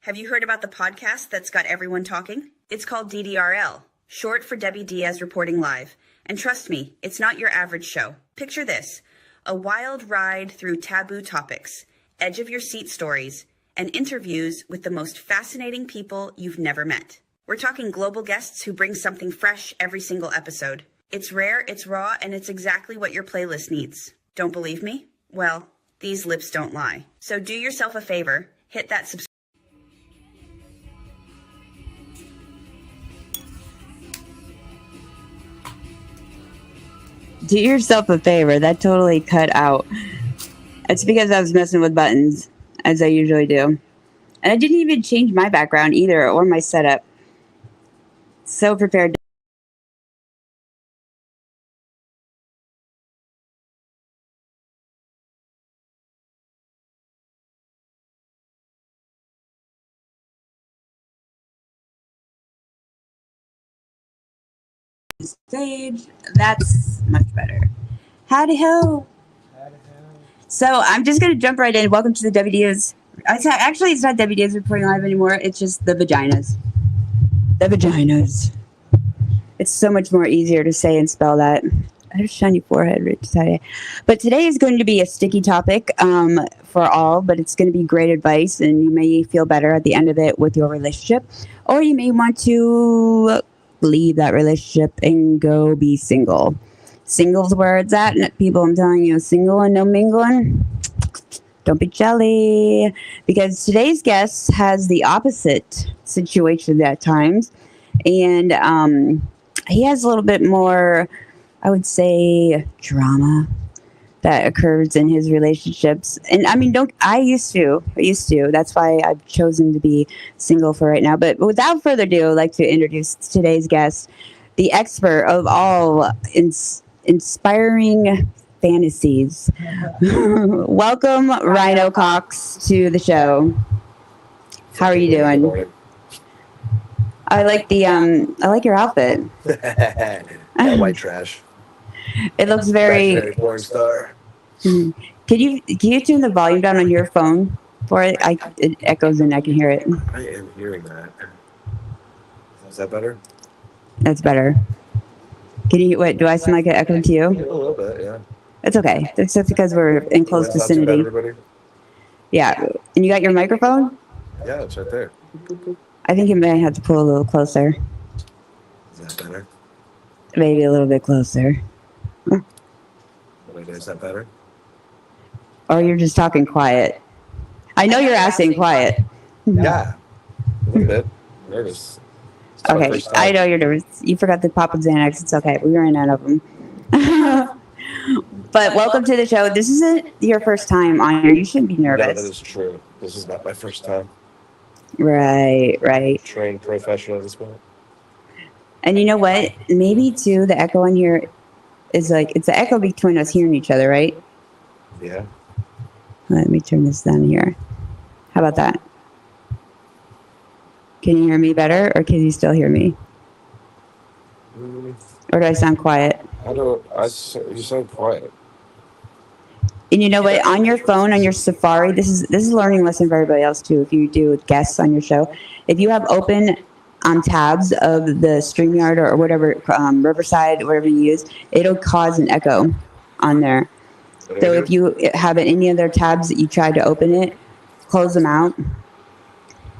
Have you heard about the podcast that's got everyone talking? It's called DDRL, short for Debbie Diaz Reporting Live. And trust me, it's not your average show. Picture this, a wild ride through taboo topics, edge-of-your-seat stories, and interviews with the most fascinating people you've never met. We're talking global guests who bring something fresh every single episode. It's rare, it's raw, and it's exactly what your playlist needs. Don't believe me? Well, these lips don't lie. So do yourself a favor, hit that subscribe. Do yourself a favor. That totally cut out. It's because I was messing with buttons, as I usually do. And I didn't even change my background either, or my setup. So prepared. Stage. That's much better. Howdy ho. So I'm just going to jump right in. Welcome to the WDs. Actually, it's not WDs reporting live anymore. It's just the vaginas. The vaginas. It's so much more easier to say and spell that. I have a shiny forehead right today. But today is going to be a sticky topic for all, but it's going to be great advice, and you may feel better at the end of it with your relationship, or you may want to leave that relationship and go be single. Single's where it's at, people. I'm telling you, single and no mingling. Don't be jelly, because today's guest has the opposite situation at times, and he has a little bit more, I would say, drama that occurs in his relationships. And I mean, I used to. That's why I've chosen to be single for right now. But without further ado, I'd like to introduce today's guest, the expert of all inspiring fantasies. Welcome, RynoCox, to the show. How are you doing? I like your outfit. White trash. It looks very porn star. Can you turn the volume down on your phone for it? It echoes and I can hear it. I am hearing that. Is that better? That's better. Can you wait? Do I sound like an echo to you? A little bit, yeah. It's okay. It's just because we're in close vicinity. Yeah. And you got your microphone? Yeah, it's right there. I think you may have to pull a little closer. Is that better? Maybe a little bit closer. Wait, is that better? Or you're just talking quiet. I know you're asking quiet. Yeah. A little bit. Nervous. Okay, I know you're nervous. You forgot the pop of Xanax. It's okay. We ran out of them. But welcome to the show. This isn't your first time on here. You shouldn't be nervous. No, that is true. This is not my first time. Right. Trained professional at this point. And you know what? Maybe, too, the echo in here is like, it's the echo between us hearing each other, right? Yeah. Let me turn this down here. How about that? Can you hear me better, or can you still hear me? Or do I sound quiet? You sound quiet. And you know what? On your phone, on your Safari, this is a learning lesson for everybody else too. If you do guests on your show, if you have open tabs of the StreamYard or whatever, Riverside, whatever you use, it'll cause an echo on there. So if you have any other tabs that you try to open it, close them out.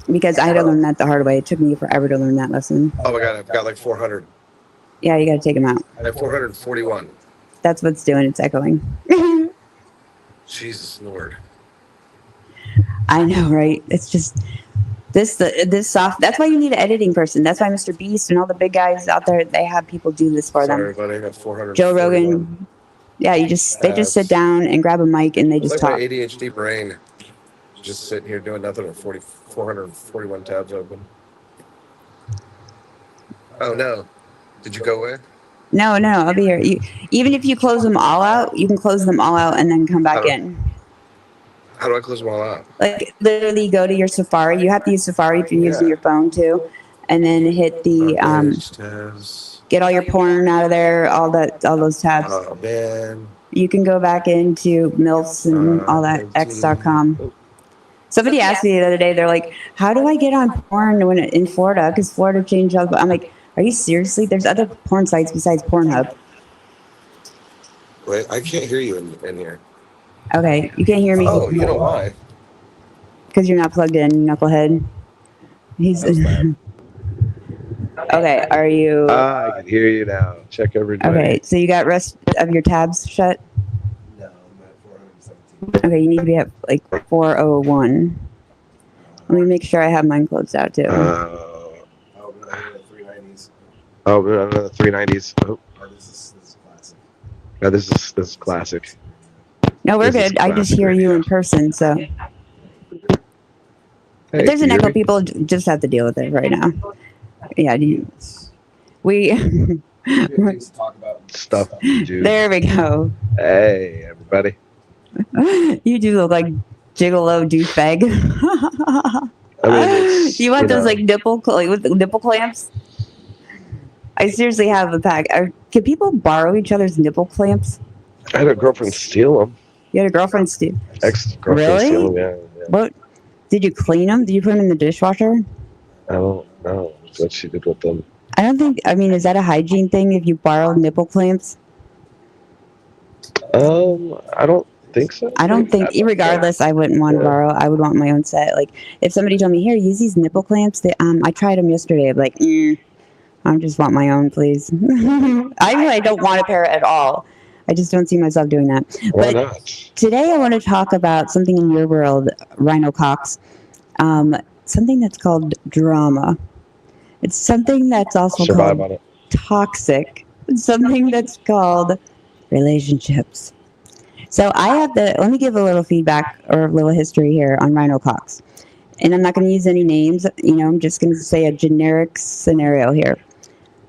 Because I had to learn that the hard way. It took me forever to learn that lesson. Oh my God, I've got like 400. Yeah, you got to take them out. I have 441. That's what's doing. It's echoing. Jesus Lord. I know, right? It's just this soft. That's why you need an editing person. That's why Mr. Beast and all the big guys out there, they have people do this for them. Sorry, buddy, I got 400. Joe Rogan. Yeah, they just sit down and grab a mic and they just talk. My ADHD brain just sitting here doing nothing with 441 tabs open. Oh no. Did you go away? No, I'll be here. Even if you close them all out, you can close them all out and then come back in. How do I close them all out? Like literally go to your Safari. You have to use Safari if you're using your phone too, and then hit the get all your porn out of there, all those tabs. Oh man. You can go back into MILFs and all that, x.com. Somebody asked me the other day, they're like, how do I get on porn when in Florida? Because Florida changed up. I'm like, are you seriously? There's other porn sites besides Pornhub. Wait, I can't hear you in here. Okay, you can't hear me. Oh, you know why? Because you're not plugged in, knucklehead. He's okay. Are you? I can hear you now. Check everybody. Okay, so you got rest of your tabs shut. No, I'm at 417. Okay, you need to be at like 401. Let me make sure I have mine closed out too. Oh, no, the 390s. Oh, the 390s. Oh, Oh, this is classic. no, this is classic. No, we're this is good. I just classic hear you radio. in person, so Hey, if there's can an you echo. hear me? People just have to deal with it right now. Yeah, we. Things to talk about. Stuff, dude. There we go. Hey, everybody. You do look like gigolo douchebag. I mean, it's, You want those know, like with nipple clamps? I seriously have a pack. Can people borrow each other's nipple clamps? I had a girlfriend steal them. You had a girlfriend, Steve. Ex-girlfriend Really? steal them. Yeah. What? Did you clean them? Did you put them in the dishwasher? I don't know what she did with them. I don't think. I mean, is that a hygiene thing if you borrow nipple clamps? I don't think so. I don't think. Regardless, I wouldn't want to borrow. I would want my own set. Like if somebody told me, "Here, use these nipple clamps," I tried them yesterday. I'm like, I just want my own, please. I don't want a pair at all. I just don't see myself doing that. Why But not? today I want to talk about something in your world, RynoCox. Something that's called drama. It's something that's also Survive called on it. toxic. It's something that's called relationships. So let me give a little feedback or a little history here on RynoCox. And I'm not going to use any names. I'm just going to say a generic scenario here.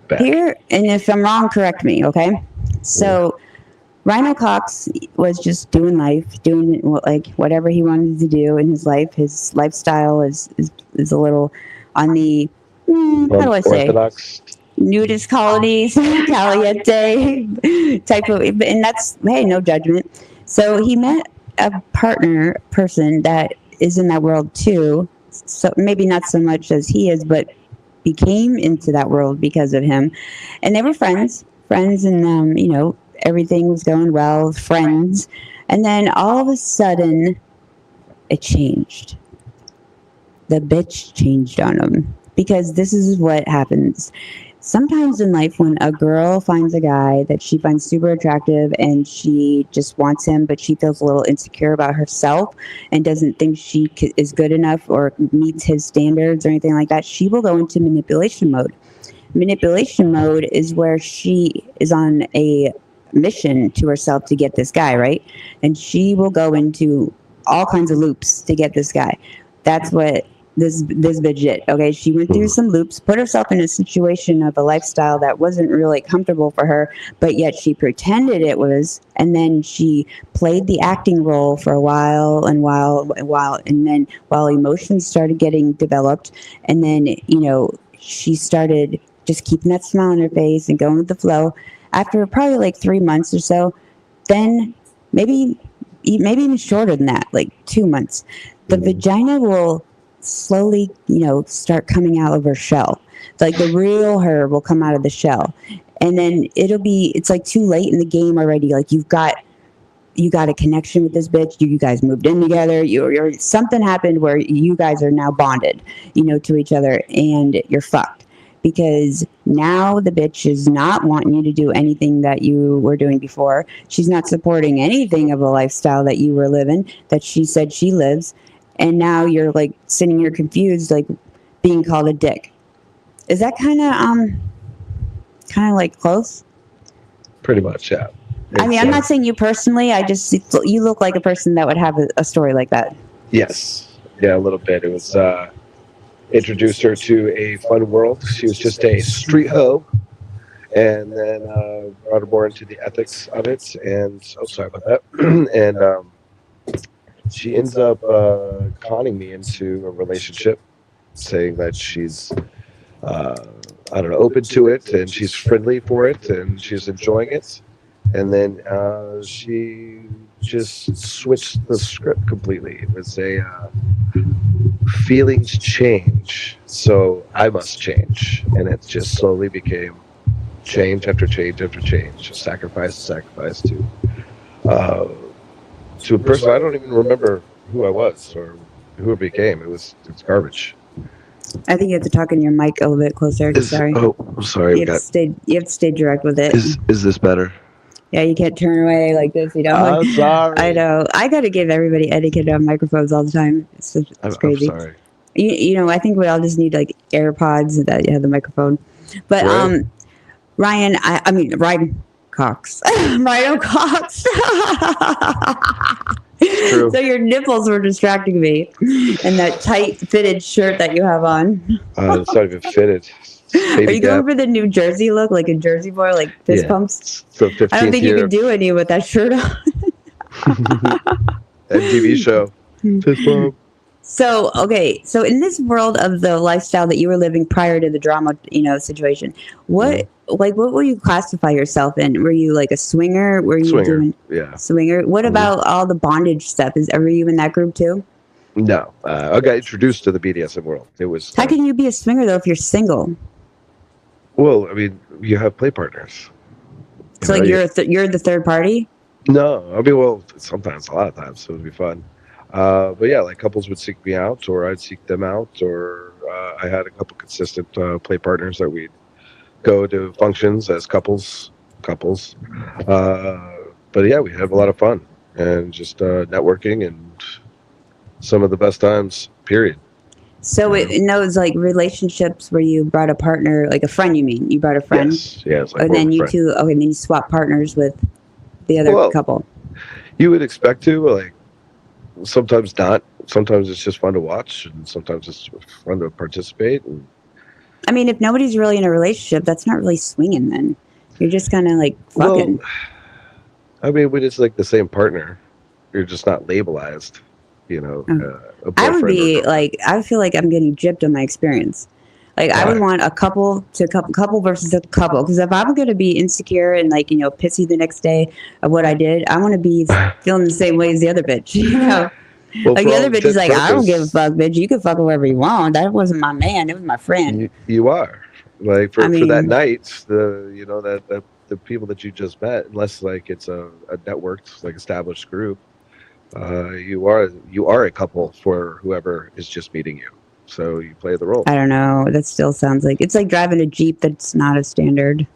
Bad. Here, and if I'm wrong, correct me, okay? So RynoCox was just doing life, doing like whatever he wanted to do in his life. His lifestyle is a little on the how do I say Orthodox. nudist colonies, caliente type of, and that's hey, no judgment. So he met a person that is in that world too. So maybe not so much as he is, but became into that world because of him, and they were friends, and everything was going well, friends, and then all of a sudden, it changed. The bitch changed on him because this is what happens. Sometimes in life, when a girl finds a guy that she finds super attractive and she just wants him, but she feels a little insecure about herself and doesn't think she is good enough or meets his standards or anything like that, she will go into manipulation mode. Manipulation mode is where she is on a mission to herself to get this guy, right? And she will go into all kinds of loops to get this guy. That's what this bitch did. Okay, she went through some loops, put herself in a situation of a lifestyle that wasn't really comfortable for her, but yet she pretended it was, and then she played the acting role for a while, and then while emotions started getting developed, and then she started just keeping that smile on her face and going with the flow. After probably like 3 months or so, then maybe even shorter than that, like 2 months, the vagina will slowly, start coming out of her shell. Like the real her will come out of the shell. And then it's like too late in the game already. Like you got a connection with this bitch. You guys moved in together. Something happened where you guys are now bonded, to each other, and you're fucked. Because now the bitch is not wanting you to do anything that you were doing before. She's not supporting anything of a lifestyle that you were living, that she said she lives. And now you're like sitting here confused, like being called a dick. Is that kind of like close? Pretty much, yeah. I mean, I'm not saying you personally. You look like a person that would have a story like that. Yes. Yeah, a little bit. It was introduced her to a fun world. She was just a street hoe, and then brought her more into the ethics of it. And sorry about that. And she ends up conning me into a relationship, saying that she's open to it and she's friendly for it and she's enjoying it. and then she just switched the script completely. It was a feelings change, so I must change, and it just slowly became change after change after change, sacrifice uh, to a person I don't even remember who I was or who it became. It's garbage. I think you have to talk in your mic a little bit closer. Sorry. I'm sorry. You have to stay direct with it. Is this better? Yeah, you can't turn away like this. You know. I'm sorry. I know. I got to give everybody etiquette on microphones all the time. It's crazy. I'm sorry. You know, I think we all just need like AirPods that you have the microphone. But Right. Ryan, I mean RynoCox, RynoCox. True. So your nipples were distracting me, and that tight fitted shirt that you have on. It's not even fitted. Are you going for the New Jersey look, like a Jersey boy, like fist pumps? So 15th I don't think you year could do any with that shirt on. MTV show. Fist bump. So, okay. So in this world of the lifestyle that you were living prior to the drama, situation, what will you classify yourself in? Were you like a swinger? Were you Swinger. doing Yeah. swinger? What about all the bondage stuff? Were you in that group too? No. I got introduced to the BDSM world. It was. How can you be a swinger though if you're single? Well, I mean, you have play partners. So like you're the third party? No, I mean, well, sometimes, a lot of times, so it would be fun. But yeah, like couples would seek me out, or I'd seek them out, or I had a couple consistent play partners that we'd go to functions as couples. But yeah, we have a lot of fun and just networking and some of the best times. Period. So in those like relationships where you brought a partner, like a friend, you mean you brought a friend, Yes. Like and then you two, okay, and then you swap partners with the other couple. You would expect to, like, sometimes not. Sometimes it's just fun to watch, and sometimes it's fun to participate. And I mean, if nobody's really in a relationship, that's not really swinging. Then you're just kind of like fucking. Well, I mean, when it's like the same partner, you're just not labelized. You know, a I would boyfriend be or girlfriend. like, I feel like I'm getting gypped on my experience. Like I would want a couple versus a couple, because if I'm gonna be insecure and like pissy the next day of what I did, I want to be feeling the same way as the other bitch. You know, Well, like for the all other bitch is like, intents I don't give a purposes, fuck, bitch. You can fuck whoever you want. That wasn't my man. It was my friend. You are like for I mean- that night, the people that you just met, unless like it's a networked, like established group, you are a couple for whoever is just meeting you. So you play the role. I don't know. That still sounds like it's like driving a Jeep that's not a standard.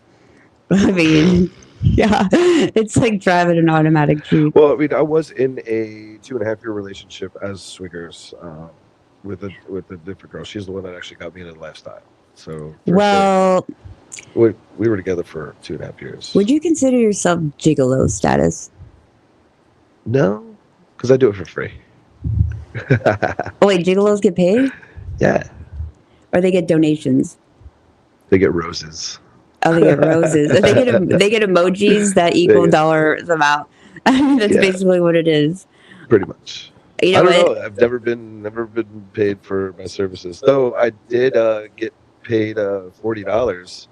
I mean, yeah, it's like driving an automatic Jeep. Well, I mean, I was in a 2.5-year relationship as swingers with a different girl. She's the one that actually got me into the lifestyle. So Well, we were together for 2.5 years. would you consider yourself gigolo status? No, because I do it for free. Oh wait, gigolos get paid, Yeah, or they get donations? they get roses. Oh, they get roses. They get emojis that equal dollars amount. I mean, that's basically what it is. Pretty much. You know I don't what? know. I've never been paid for my services. Though I did get paid $40,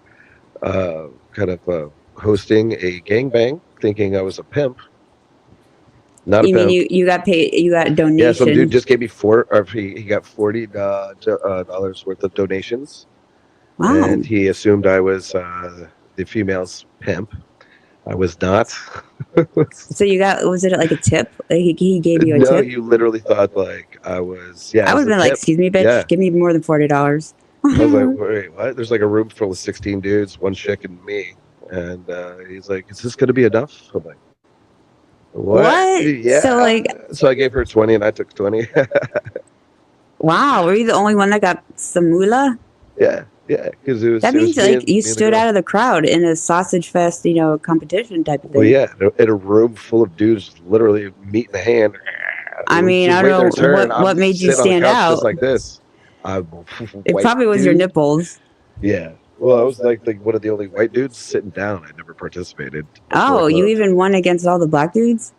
kind of hosting a gangbang, thinking I was a pimp. Not You a pimp. mean you got paid? You got a donation? Yeah, some dude just gave me he got $40 worth of donations. Wow. And he assumed I was the female's pimp. I was not. So was it like a tip? Like he gave you a No, tip? he literally thought like I was. Yeah, I would have been like, tip. excuse me, bitch, Yeah. give me more than $40. I was like, wait, what? There's like a room full of 16 dudes, one chick and me. And he's like, is this going to be enough? I'm like, what? Yeah. So I gave her 20 and I took 20. Wow, were you the only one that got some moolah? Yeah, because it was. That it means was me like and- you me and the stood girl. out of the crowd in a sausage fest, competition type of thing. Well, yeah, in a room full of dudes, literally meat in the hand. I mean, Just I wait don't their know turn. what I'm made you sitting on the stand couch out. just like this. It probably was your nipples. Yeah. Well, I was like one of the only white dudes sitting down. I never participated. Oh, you even won against all the black dudes?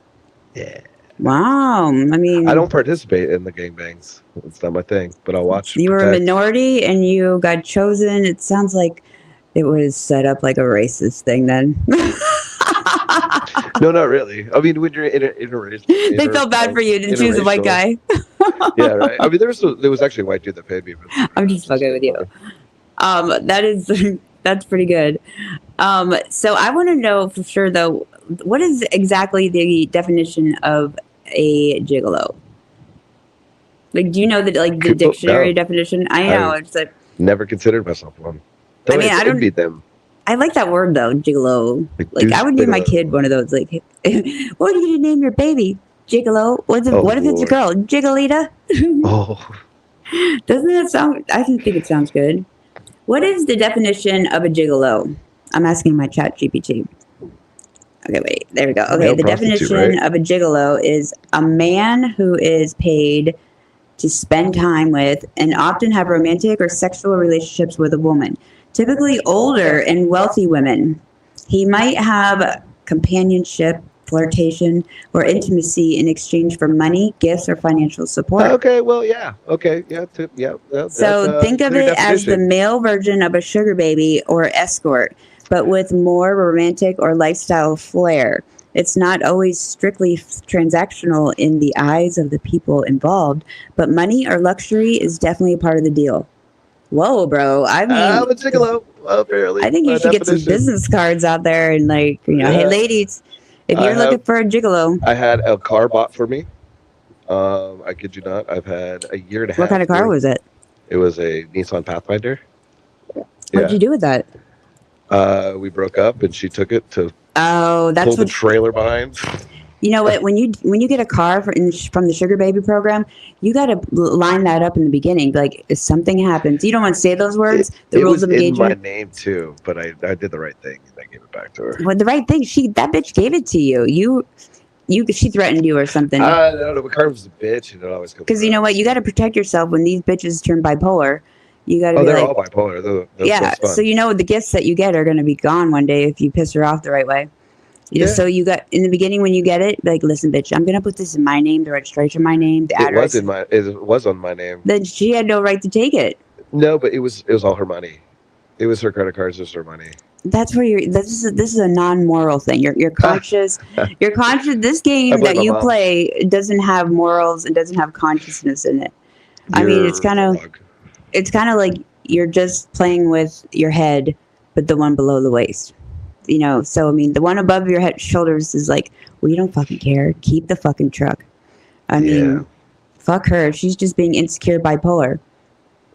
Yeah. Wow. I mean, I don't participate in the gangbangs. It's not my thing, but I'll watch. you were a protect. minority and you got chosen. It sounds like it was set up like a racist thing then. No, not really. I mean, when you're They felt bad for you to choose a white guy. Yeah, right. I mean, there was actually a white dude that paid me. But I'm just fucking with you. That is that's pretty good. So I want to know for sure though, what is exactly the definition of a gigolo? Like, do you know the dictionary definition? I know it's like never considered myself one. I mean, I don't envy them. I like that word though, gigolo. Like I would name my kid one of those. Like, what are you gonna name your baby? Gigolo. What if it's a girl? Jigolita. Oh, Doesn't that sound? I think it sounds good. What is the definition of a gigolo? I'm asking my chat GPT. Okay, wait. There we go. Okay, Male the prostitute, definition right? of a gigolo is a man who is paid to spend time with and often have romantic or sexual relationships with a woman, typically older and wealthy women. He might have companionship, flirtation, or intimacy in exchange for money, gifts, or financial support. okay. Well, yeah. Okay, yeah, yeah. So think of it as the male version of a sugar baby or escort, but with more romantic or lifestyle flair. It's not always strictly transactional in the eyes of the people involved, but money or luxury is definitely a part of the deal. Whoa, bro. I mean, I'm a gigolo, apparently. I think you should get some definition. business cards out there and hey, ladies, if you're looking for a gigolo. I had a car bought for me. I kid you not. I've had a year and a half. What kind of car was it? It was a Nissan Pathfinder. What'd you do with that? We broke up, and she took it to Oh, that's pull the what. trailer behind. You know what? When you get a car from the Sugar Baby program, you got to line that up in the beginning. Like, if something happens, you don't want to say those words. The rules of engagement. It was in my name too, but I did the right thing and I gave it back to her. Well, the right thing. That bitch gave it to you. She threatened you or something. I don't know. McCarthy's was a bitch, and it always comes. Because you know what? You got to protect yourself when these bitches turn bipolar. You got to be they're like, all bipolar. yeah. So you know the gifts that you get are going to be gone one day if you piss her off the right way. So you got in the beginning when you get it, like, listen, bitch, I'm gonna put this in my name, the registration, my name, the address. It was on my name. Then she had no right to take it. No, but it was all her money. It was her credit cards, just her money. That's where this is a non-moral thing. You're conscious. You're conscious. This game that you play doesn't have morals and doesn't have consciousness in it. I mean, it's kind of like you're just playing with your head, but the one below the waist. So I mean, the one above your head shoulders is like, well, you don't fucking care. Keep the fucking truck. I mean, fuck her. She's just being insecure, bipolar.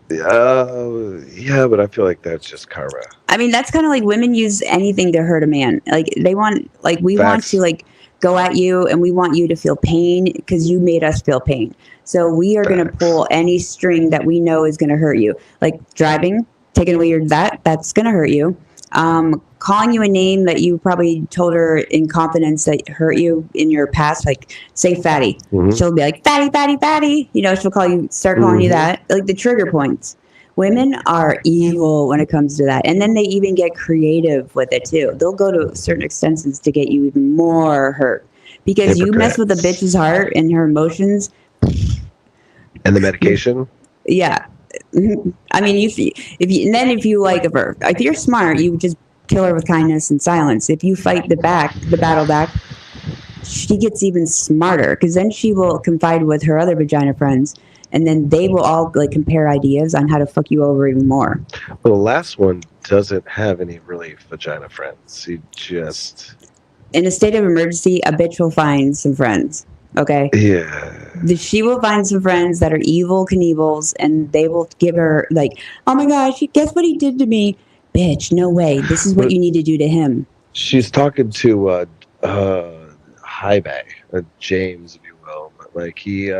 Yeah, but I feel like that's just karma. I mean, that's kind of like women use anything to hurt a man. Like they want, like we want to like go at you, and we want you to feel pain because you made us feel pain. So we are going to pull any string that we know is going to hurt you, like driving, taking away that's going to hurt you. Calling you a name that you probably told her in confidence that hurt you in your past, like say fatty. Mm-hmm. She'll be like, fatty, fatty, fatty. She'll start calling you that, like the trigger points. Women are evil when it comes to that. And then they even get creative with it too. They'll go to certain extensions to get you even more hurt because you mess with a bitch's heart and her emotions. And the medication. Yeah. I mean, if you like her, if you're smart, you just kill her with kindness and silence. If you fight the battle back, she gets even smarter because then she will confide with her other vagina friends, and then they will all like compare ideas on how to fuck you over even more. Well, the last one doesn't have any really vagina friends. He just in a state of emergency, a bitch will find some friends. Okay. Yeah. She will find some friends that are evil Knievils, and they will give her like, "Oh my gosh, guess what he did to me, bitch? No way. This is what you need to do to him." She's talking to Jaime, James, if you will. But like he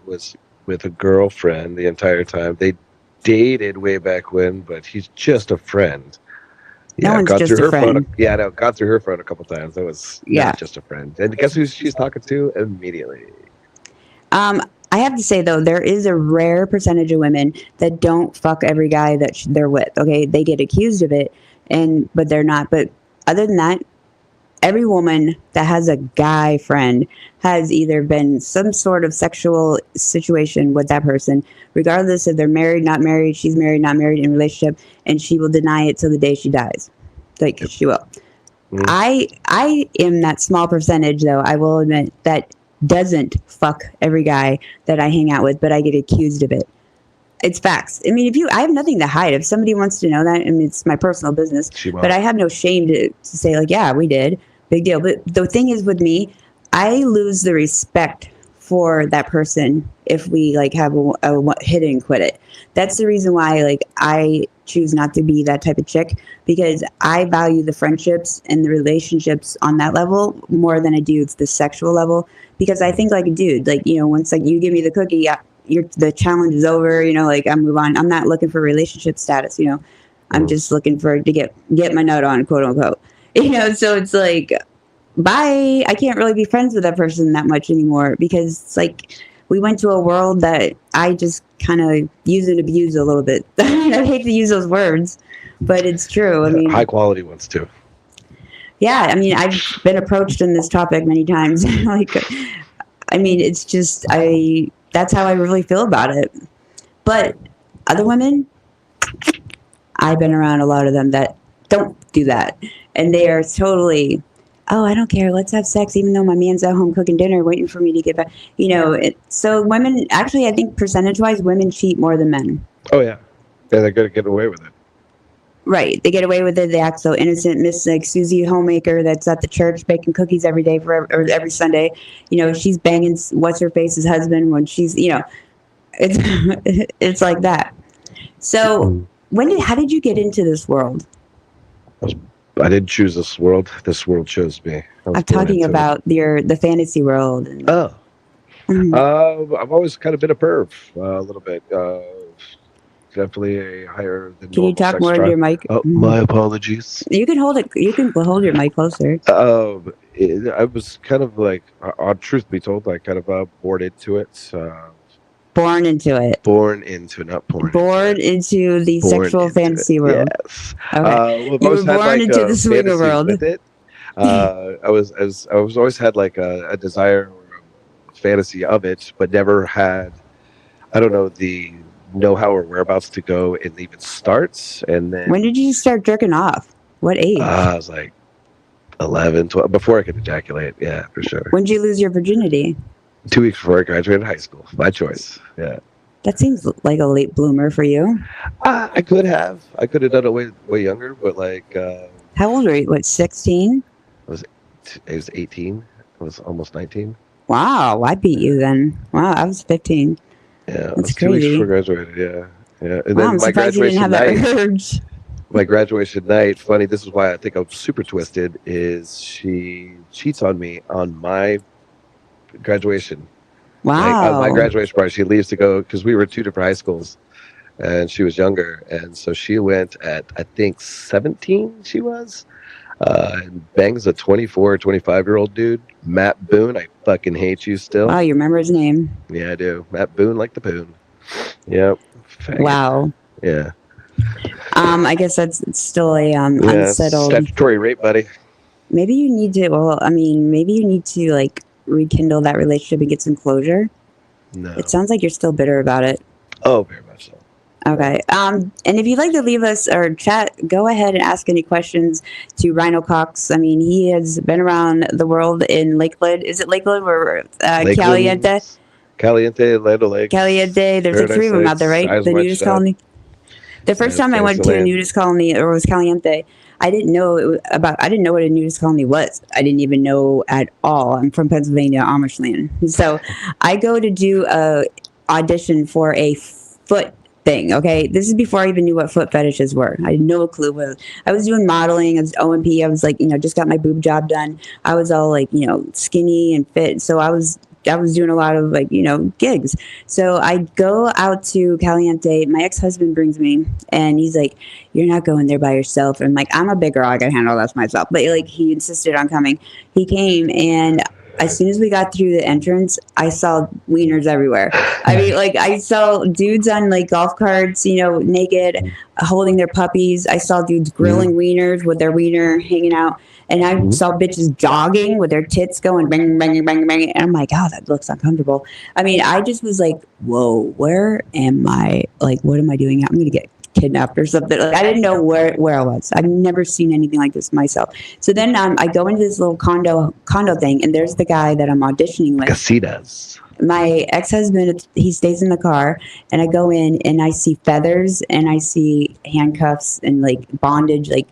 was with a girlfriend the entire time. They dated way back when, but he's just a friend. No one's just a friend. Got through her phone a couple times. That was not just a friend. And guess who she's talking to immediately? I have to say, though, there is a rare percentage of women that don't fuck every guy that they're with. Okay, they get accused of it, but they're not. But other than that, every woman that has a guy friend has either been some sort of sexual situation with that person, regardless if they're married, not married, she's married, not married, in a relationship, and she will deny it till the day she dies. Like, she will. I am that small percentage, though, I will admit, that doesn't fuck every guy that I hang out with, but I get accused of it. It's facts. I mean, I have nothing to hide. If somebody wants to know that, I mean, it's my personal business. But I have no shame to say, like, yeah, we did. Big deal. But the thing is with me, I lose the respect for that person if we like have a hit it and quit it. That's the reason why like I choose not to be that type of chick, because I value the friendships and the relationships on that level more than I do the sexual level. Because I think like a dude, like, you know, once like you give me the cookie, yeah, the challenge is over, you know, like I move on. I'm not looking for relationship status, you know. I'm just looking to get my nut on, quote unquote. You know, so it's like, bye. I can't really be friends with that person that much anymore, because it's like we went to a world that I just kind of use and abuse a little bit. I hate to use those words, but it's true. I mean, high quality ones too. Yeah, I mean, I've been approached on this topic many times. Like, I mean, it's just that's how I really feel about it. But other women, I've been around a lot of them that don't do that, and they are totally, oh, I don't care, let's have sex, even though my man's at home cooking dinner, waiting for me to get back. You know, so women, actually, I think percentage-wise, women cheat more than men. Oh yeah, they're gonna get away with it. Right, they get away with it. They act so innocent. Miss like Susie Homemaker, that's at the church baking cookies every day or every Sunday. You know, she's banging what's her face's husband when she's, you know, it's like that. So how did you get into this world? I didn't choose this world. This world chose me. I'm talking about the fantasy world. I've always kind of been a perv, a little bit. Definitely a higher than. Can you talk more into your mic? Oh, my apologies. You can hold it. You can hold your mic closer. I was kind of like, truth be told, I kind of born into it. Born into it. Born into, not born. Born into the sexual fantasy world. Yes. Okay. You were born into the swinger world. With it. I was always had like a desire or a fantasy of it, but never had, I don't know, the know-how or whereabouts to go and even starts. And then when did you start jerking off? What age? I was like 11, 12, before I could ejaculate. Yeah, for sure. When did you lose your virginity? 2 weeks before I graduated high school. My choice. Yeah. That seems like a late bloomer for you. I could have done it way younger, but like. How old were you? What, 16? I was 18. I was almost 19. Wow, I beat you then. Wow, I was 15. Yeah, that's crazy. 2 weeks before I graduated. Yeah. And wow, then my graduation night. My graduation night. Funny. This is why I think I'm super twisted. Is she cheats on me on my graduation? Wow. Like, my graduation party. She leaves to go because we were 2 different high schools, and she was younger, and so she went at I think 17. She was. And bangs a 24, 25-year-old dude, Matt Boone. I fucking hate you still. Wow, you remember his name? Yeah, I do. Matt Boone, like the Boone. Yep. Faggot. Wow. Yeah. I guess that's still a unsettled statutory rape, buddy. Maybe you need to. Well, I mean, maybe you need to like rekindle that relationship and get some closure. No. It sounds like you're still bitter about it. Oh, very much so. Okay. And if you'd like to leave us or chat, go ahead and ask any questions to RynoCox. I mean, he has been around the world in Lakewood. Is it Lakewood or Caliente? Caliente, Land O'Lakes. Caliente. There's like 3 of them out there, right? The nudist colony. The first time I went to a nudist colony, or was Caliente, I didn't know what a nudist colony was. I didn't even know at all. I'm from Pennsylvania, Amish land. So I go to do a audition for a foot thing. Okay, this is before I even knew what foot fetishes were. I had no clue. I was doing modeling. I was O&P. I was like, just got my boob job done. I was all like, skinny and fit. So I was doing a lot of like, gigs. So I go out to Caliente. My ex-husband brings me, and he's like, "You're not going there by yourself." And I'm like, "I'm a big girl. I can handle this myself." But like, he insisted on coming. He came, and as soon as we got through the entrance, I saw wieners everywhere. I mean, like, I saw dudes on, like, golf carts, naked, holding their puppies. I saw dudes grilling wieners with their wiener hanging out. And I saw bitches jogging with their tits going bang, bang, bang, bang. And I'm like, oh, that looks uncomfortable. I mean, I just was like, whoa, where am I? Like, what am I doing? I'm going to get kidnapped or something. Like I didn't know where I was. I've never seen anything like this myself. So then I go into this little condo thing, and there's the guy that I'm auditioning with. Casitas. My ex-husband, he stays in the car, and I go in and I see feathers and I see handcuffs and like bondage, like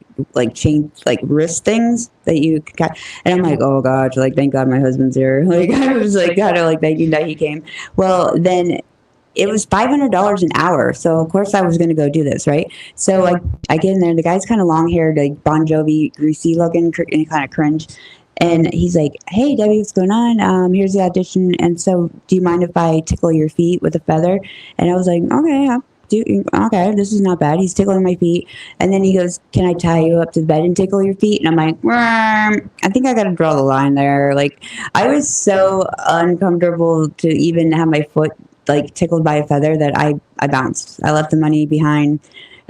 chain, like wrist things that you got. And I'm like, oh gosh, like thank God my husband's here. Like I was like kind of like thanking that he came. Well, then it was $500 an hour. So of course I was going to go do this, right? So I get in there. The guy's kind of long haired, like Bon Jovi, greasy looking, and kind of cringe. And he's like, "Hey, Debbie, what's going on? Here's the audition. And so, do you mind if I tickle your feet with a feather?" And I was like, "Okay, okay, this is not bad." He's tickling my feet, and then he goes, "Can I tie you up to the bed and tickle your feet?" And I'm like, I think I got to draw the line there. Like, I was so uncomfortable to even have my foot like tickled by a feather that I bounced. I left the money behind,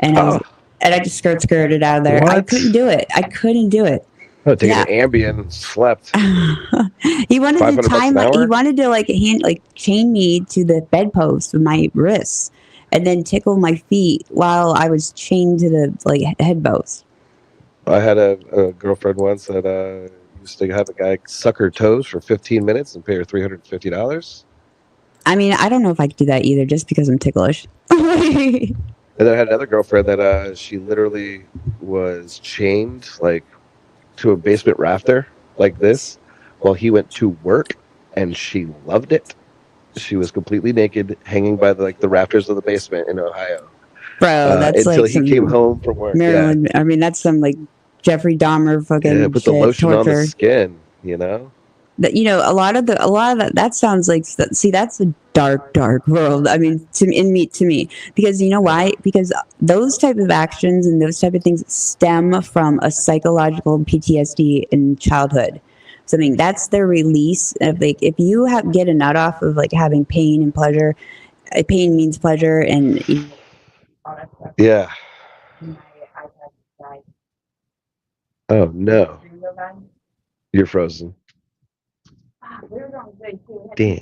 and I just skirted out of there. What? I couldn't do it. Oh, taking an Ambien and slept. He wanted to $500 tie an my. hour? He wanted to chain me to the bedpost with my wrists, and then tickle my feet while I was chained to the headpost. I had a girlfriend once that used to have a guy suck her toes for 15 minutes and pay her $350. I mean, I don't know if I could do that either, just because I'm ticklish. And then I had another girlfriend that she literally was chained like to a basement rafter like this while he went to work, and she loved it. She was completely naked, hanging by the rafters of the basement in Ohio. Bro, that's until like he came home from work. Maryland. Yeah. I mean, that's some like Jeffrey Dahmer fucking Yeah, put shit, the lotion torture. on the skin, you know? That a lot of that sounds like, see, that's a dark world. I mean, to me, because you know why? Because those type of actions and those type of things stem from a psychological PTSD in childhood. So I mean, that's the release of like, if you get a nut off of like having pain and pleasure, pain means pleasure, and yeah. Oh no, you're frozen. Damn.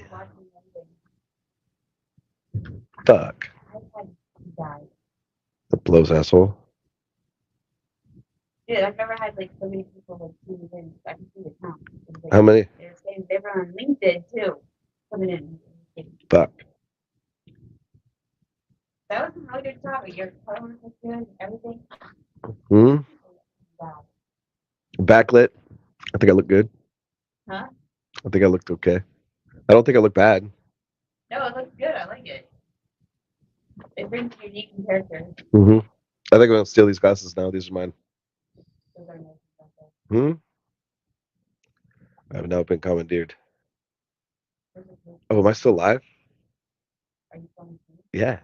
Fuck. That blows, asshole. Dude, I've never had like so many people like tune in. I can see the count. Like, how many? They were on LinkedIn too, coming in. Fuck. That was a really good topic. Your colors look good, everything. Backlit. I think I look good. Huh? I think I looked okay. I don't think I look bad. No, it looks good. I like it. It brings unique character. I think I'm gonna steal these glasses now. These are mine. I have now been commandeered. Oh, am I still live? Are you still Yeah.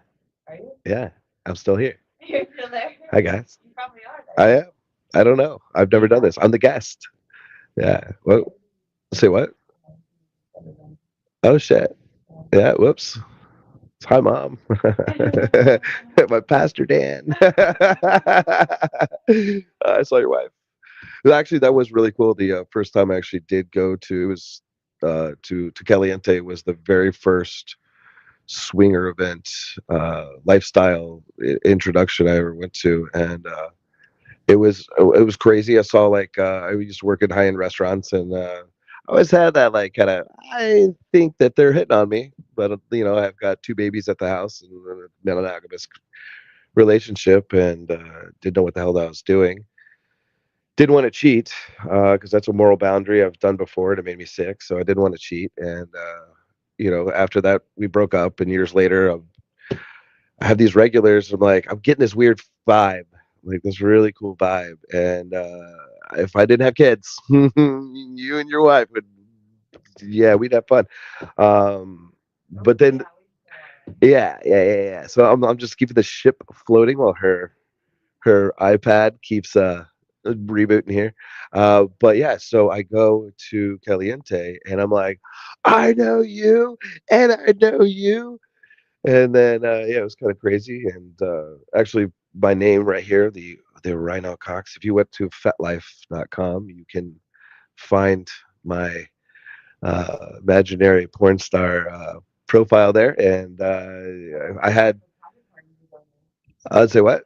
Are you? Yeah. I'm still here. You're still there? Hi guys. You probably are I am. I don't know. I've never done this. I'm the guest. Yeah. What? Say what? Oh shit. Yeah. Whoops. Hi, Mom. My pastor Dan. I saw your wife. Actually, that was really cool. The first time I actually did go to, it was to Caliente, was the very first swinger event, lifestyle introduction I ever went to, and it was crazy. I saw I used to work in high end restaurants, and I always had that I think that they're hitting on me, but I've got 2 babies at the house and a monogamous relationship, and didn't know what the hell I was doing. Didn't want to cheat because that's a moral boundary I've done before, and it made me sick. So I didn't want to cheat, and after that we broke up, and years later I have these regulars. I'm like, I'm getting this weird vibe, like this really cool vibe, and if I didn't have kids, you and your wife would, yeah, we'd have fun. But then, yeah. So I'm just keeping the ship floating while her iPad keeps rebooting here. But yeah, so I go to Caliente, and I'm like, I know you, and I know you. And then yeah, it was kind of crazy. And actually, my name right here, the RynoCox. If you went to fetlife.com, you can find my imaginary porn star profile there. And I had I'd say what?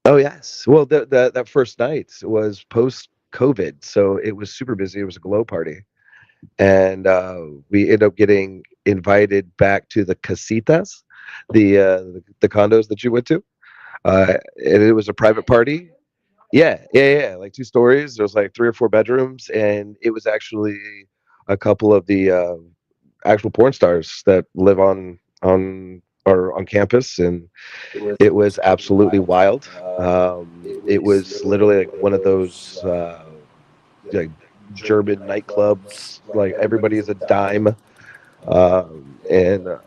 Oh yes. Well, that first night was post COVID, so it was super busy. It was a glow party, and we ended up getting invited back to the casitas, the condos that you went to, and it was a private party. Yeah, like 2 stories. There was like 3 or 4 bedrooms, and it was actually a couple of the actual porn stars that live on or on campus, and it was absolutely wild. It was literally like one of those like German nightclubs. Like everybody is a dime, and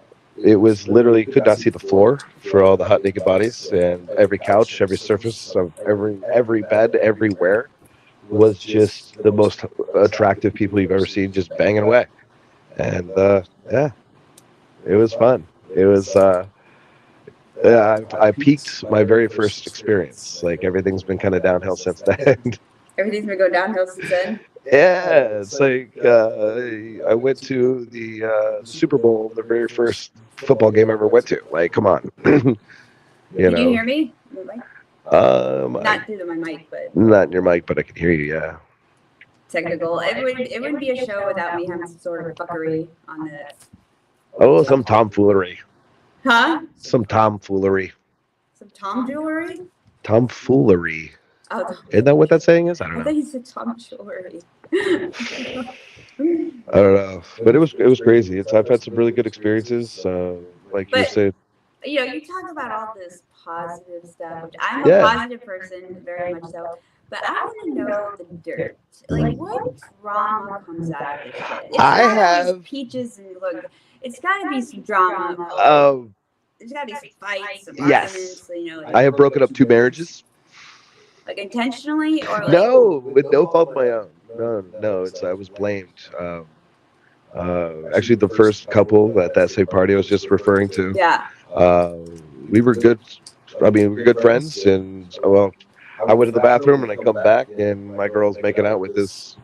it was literally could not see the floor for all the hot naked bodies, and every couch, every surface of every bed, everywhere was just the most attractive people you've ever seen, just banging away. And yeah, it was fun. It was. Yeah, I peaked my very first experience. Like everything's been kind of downhill since then. Everything's been going downhill since then. Yeah, it's like I went to the Super Bowl, the very first football game I ever went to. Like, come on, you Can you know. hear me? I, Not through my mic, but not in your mic, but I can hear you. Yeah. technical. It wouldn't be a show without me having some sort of fuckery on the. Oh, some tomfoolery. Huh? Some tomfoolery. Some Tom jewelry? Tomfoolery. Oh, Isn't that what that saying is? I I don't thought know. you said Tom jewelry. I don't know, but it was crazy. I've had some really good experiences. Like you But said, you talk about all this positive stuff, which I'm a Yeah. positive person, very much so. But I want to know the dirt. Like, what drama comes out of this shit? It's I not always have- peaches and look. It's got to be some drama. There's got to be some fights, some Yes. arguments. Like, I have broken up 2 marriages. like intentionally or like. No, with no fault of my own. No. It's I was blamed. Actually, the first couple at that same party I was just referring to. Yeah. We were good. I mean, we were good friends, and well, I went to the bathroom and I come back, and my girl's making out with this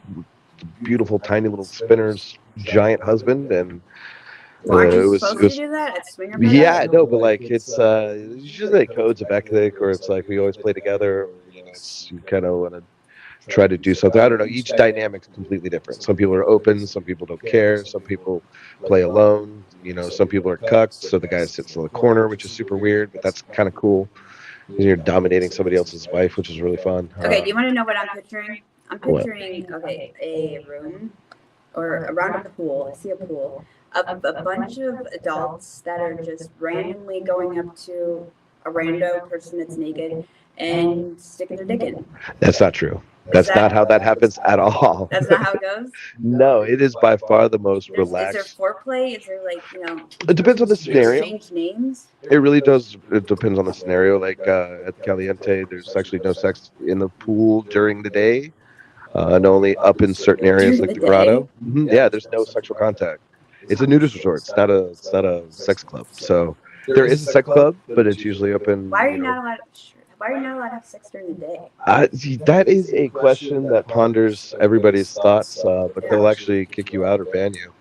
beautiful, tiny little spinner's giant husband, and Well, aren't it you was- supposed it was- to do that at swinger bars? yeah, no, but like it's usually like codes of ethic, or it's like we always play together, or it's you kind of want to try to do something. I don't know. Each dynamic's completely different. Some people are open, some people don't care, some people play alone. Some people are cucked, so the guy sits in the corner, which is super weird, but that's kind of cool. You're dominating somebody else's wife, which is really fun. Okay, do you want to know what I'm picturing? I'm What? picturing, a room or around a pool. I see a pool. A bunch of adults that are just randomly going up to a rando person that's naked and sticking their dick in. That's not true. That's that- not how that happens at all. That's not how it goes? No, it is by far the most Is there relaxed. foreplay? Is there It depends on the scenario. exchange names? It really does. It depends on the scenario. Like at Caliente, there's actually no sex in the pool during the day, and only up in certain areas During like the the grotto. Yeah, there's no sexual contact. It's a nudist resort. It's not a sex club. So there is a sex club, but it's usually up in. Why are you not allowed? Why are you not allowed to have sex during the day? See, that is a question that ponders everybody's thoughts, but they'll actually kick you out or ban you.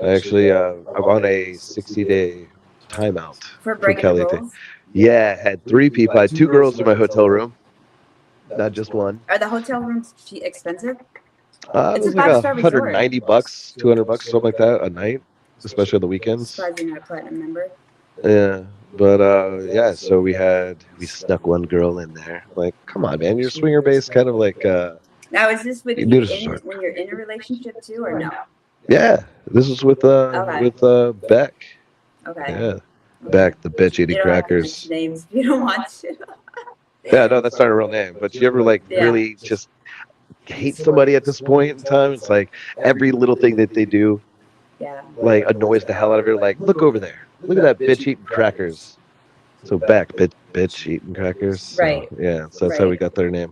Actually, I'm on a 60-day timeout For for breaking the Caliente. rules? Yeah, I had 3 people. I had 2 girls in my hotel room, not just one. Are the hotel rooms expensive? It It's a was like five-star resort. $190, $200, something like that a night, especially on the weekends. Surprised you're not a platinum member. Yeah, but yeah. So we snuck one girl in there. Like, come on, man, you're swinger based, kind of like Now, is this with You you do this in, resort. when you're in a relationship too, or no? yeah. This is with Okay. Beck. Okay. Yeah, Beck, the bitch You eating don't have to crackers. mention names if you don't want to. Yeah, no, that's not her real name. But you ever like Yeah. really just hate somebody at this point in time? It's like every little thing that they do Yeah. like annoys the hell out of her. Like, look over there. Look at that bitch eating crackers. So Beck, bitch eating crackers. So, Right. Yeah. So that's how we got their name.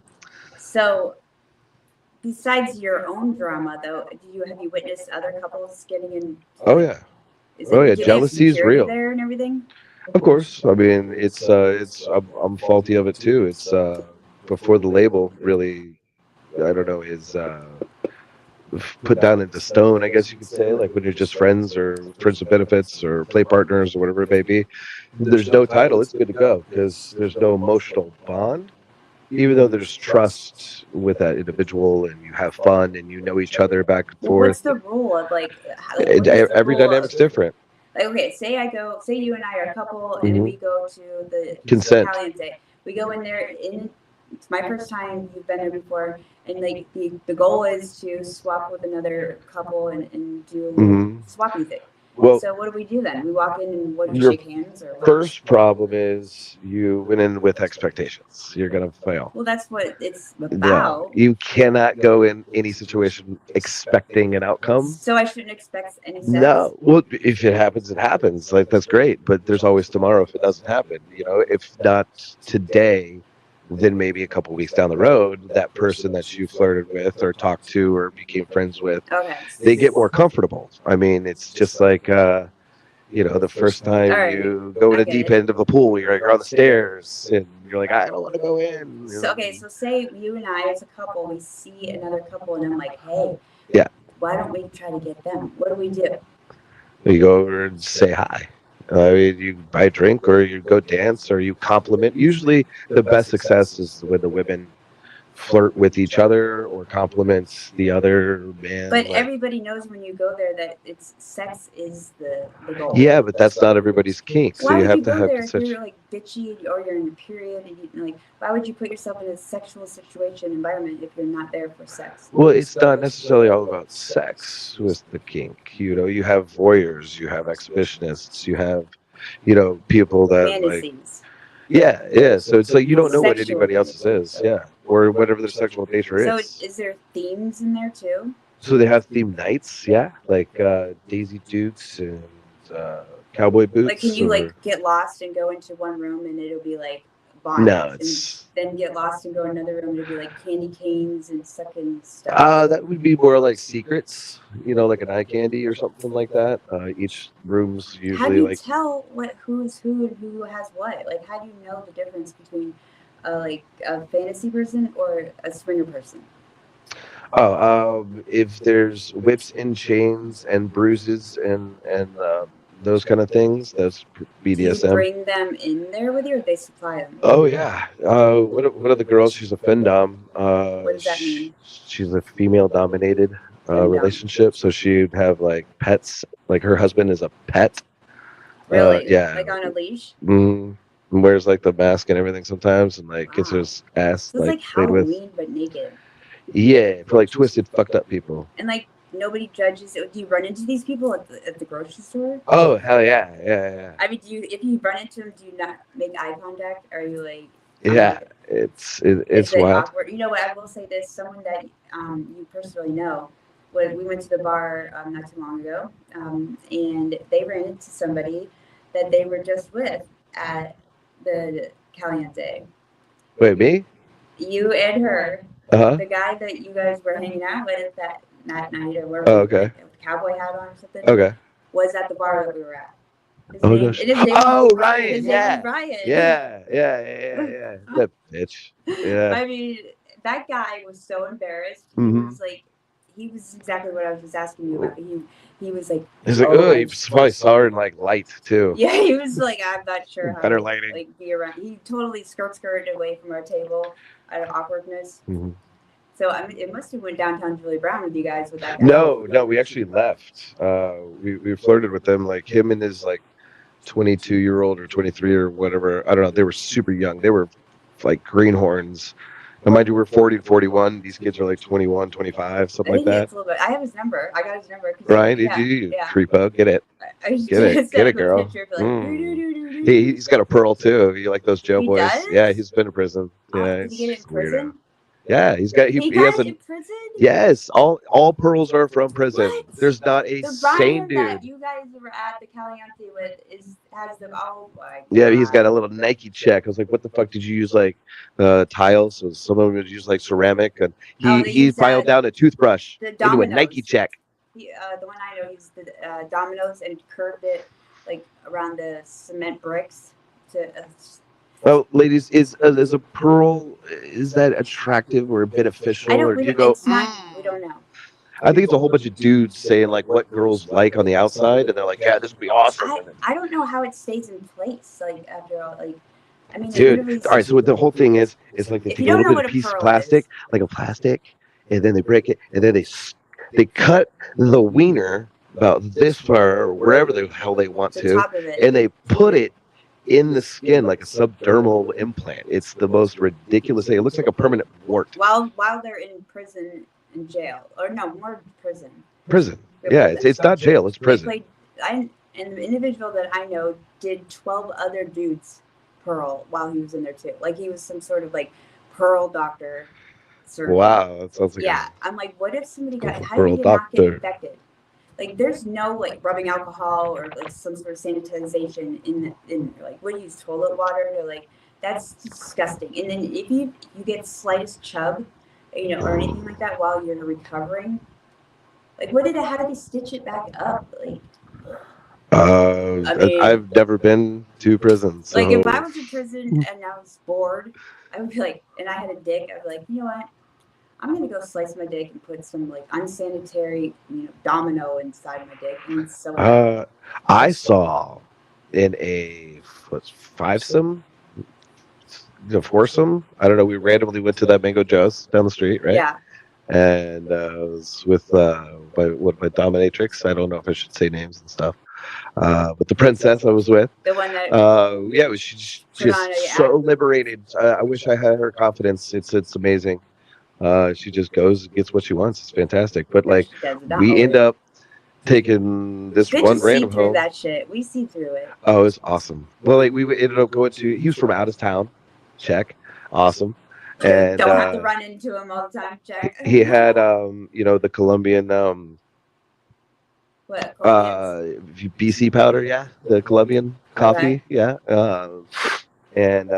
So, besides your own drama, though, have you witnessed other couples getting in? Oh yeah. Is Oh, yeah, do they have jealousy is security real. there and everything. Of course. I mean, I'm faulty of it too. It's before the label really, I don't know, is put down into stone, I guess you could say, like when you're just friends or friends with benefits or play partners or whatever it may be. There's no title, it's good to go because there's no emotional bond. Even though there's trust with that individual and you have fun and you know each other back and Well, what's forth, the rule of like? What is the every rule dynamic's of, different. like, okay, say you and I are a couple, and Mhm. we go to the Consent. Caliente. We go in there. It's my first time. You've been there before, and like the goal is to swap with another couple and do a little Mhm. swappy thing. Well, So what do we do then? We walk in and what do we your shake hands or what? first problem is you went in with expectations. You're gonna fail. Well, that's what it's No, about. you cannot go in any situation expecting an outcome. So I shouldn't expect any sex. No, well, if it happens, it happens. Like that's great, but there's always tomorrow if it doesn't happen. You know, if not today, then maybe a couple weeks down the road, that person that you flirted with or talked to or became friends with, Okay. they get more comfortable. I mean, it's just like the first time All right. you go in I a get deep it. end of a pool, you're on the stairs and you're like, I don't want to go in. So okay, so say you and I as a couple, we see another couple, and I'm like, hey, Yeah. why don't we try to get them? What do we do? You go over and say hi. I mean, you buy a drink or you go dance or you compliment. Usually, the best success is when the women flirt with each other or compliments the other man. But like- everybody knows when you go there that it's sex is the goal. yeah, but that's not everybody's kink. So Why you would have you to go have there if such. you're like bitchy or you're in your period and you, like why would you put yourself in a sexual situation environment if you're not there for sex? Well, it's not necessarily all about sex with the kink. You have voyeurs, you have exhibitionists, you have, people that like. Fantasies. Yeah. So it's like you don't know what Sexual anybody else's is. Yeah, or whatever their sexual nature So is. is there themes in there too? So they have themed nights, yeah, like Daisy Dukes and cowboy boots. Like can you or- like get lost and go into one room and it'll be like bondage, No, and it's then get lost and go in another room and it'll be like candy canes and sucking stuff. that would be more like secrets, like an eye candy or something like that. Each room's How do usually you like tell who's who and who has what? Like how do you know the difference between like a fantasy person or a swinger person? if there's whips and chains and bruises and those kind of things, that's Do you BDSM. bring them in there with you or they supply them? Oh yeah. One of the girls? She's a fendom. What does that mean? She's a female-dominated Femdom. relationship, so she'd have like pets. Like her husband is a pet. Really? Yeah. Like on a leash? And wears like the mask and everything sometimes, and like gets Wow. his ass So it's like played with. Halloween but naked. Yeah, for like twisted, fucked up people. And like nobody judges. Do you run into these people at the grocery store? Oh hell yeah. I mean, if you run into them, do you not make eye contact? Or are you like? Yeah, it's Is it wild. awkward? You know what? I will say this: someone that you personally know. When we went to the bar not too long ago, and they ran into somebody that they were just with at the Caliente. Wait, me? You and her, Uh-huh. the guy that you guys were hanging out with that night or whatever, Oh, okay. with the cowboy hat on or something, Okay. was at the bar that we were at. His Oh name, gosh. and his name Oh, was, Ryan. His Yeah. name was Ryan. Yeah. That bitch. Yeah. I mean, that guy was so embarrassed. Mhm. He was like, he was exactly what I was just asking you about. He was like, He's like, oh, you probably saw her in like light too. yeah, he was like, I'm not sure how Better to lighting. like be around. He totally skirted away from our table out of awkwardness. Mhm. So I mean, it must have went downtown Julie Brown with you guys with that guy. No, we actually left. We flirted with them, like him and his like 22-year-old or 23 or whatever. I don't know. They were super young. They were like greenhorns. Now, mind you, we're 40 and 41. These kids are like 21, 25, something I like think that. it's a little bit. I have his number. I got his number. Right? Yeah, Did you yeah. creepo? Get it. I just Get it. sent Get it, him a girl. picture, be like, Mm. "Doo-doo-doo-doo-doo." He's got a pearl too. You like those jail He boys? does? Yeah, he's been to prison. Oh, Yeah, did he get it he's in prison? weirdo. Yeah, he He has got a it in prison? yes. All pearls are from prison. What? There's not a The sane Ryan dude. that you guys were at the Caliente with has the oh my Yeah, he's got God. a little Nike check. I was like, what the fuck did you use like tiles? So some of them would use like ceramic, and Oh, they he use filed down a toothbrush the into a Domino's. Nike check. The one I know used the Domino's and curved it like around the cement bricks to. Well, ladies, is a pearl, is that attractive or beneficial, I don't. or do We you don't. go? It's not. We don't know. I think it's a whole bunch of dudes saying like what girls like on the outside, and they're like, yeah, this would be awesome. I don't know how it stays in place. Like after all, like I mean, it Dude, literally. all right. So what the whole thing is like they If you take a don't little know bit what of a piece of pearl plastic, is, like a plastic, and then they break it, and then they cut the wiener about this far, or wherever the hell they want the to, top of it. and they put it in the skin like a subdermal implant. It's the most ridiculous thing. It looks like a permanent wart. While they're in prison and jail, or no, more prison. Prison. Yeah, it's not jail. It's prison. And the individual that I know did 12 other dudes pearl while he was in there too. Like he was some sort of like pearl doctor. Surgeon. Wow, that sounds like I'm like, what if somebody got? How pearl did he not get doctor. infected? Like, there's no like rubbing alcohol or like some sort of sanitization in like we use toilet water to like that's disgusting. And then if you get slightest chub, or anything like that while you're recovering, like how did they stitch it back up? Like, I mean, I've never been to prison. So. Like if I was in prison and I was bored, I would be like, and I had a dick, I'd be like, you know what? I'm gonna go slice my dick and put some like unsanitary, domino inside my dick, and it's so. I saw in a fivesome, foursome. I don't know. We randomly went to that Mango Joe's down the street, right? Yeah. And I was with my dominatrix. I don't know if I should say names and stuff. But the princess I was with, the one that she's just so liberated. I wish I had her confidence. It's amazing. She just goes and gets what she wants. It's fantastic. But like we end up taking this one random home. That shit. We see through it. Oh, it's awesome. Well, like we ended up going to. He was from out of town. Check. Awesome. And don't have to run into him all the time. Check. He had the Colombian what? BC powder, yeah, the Colombian coffee, yeah, and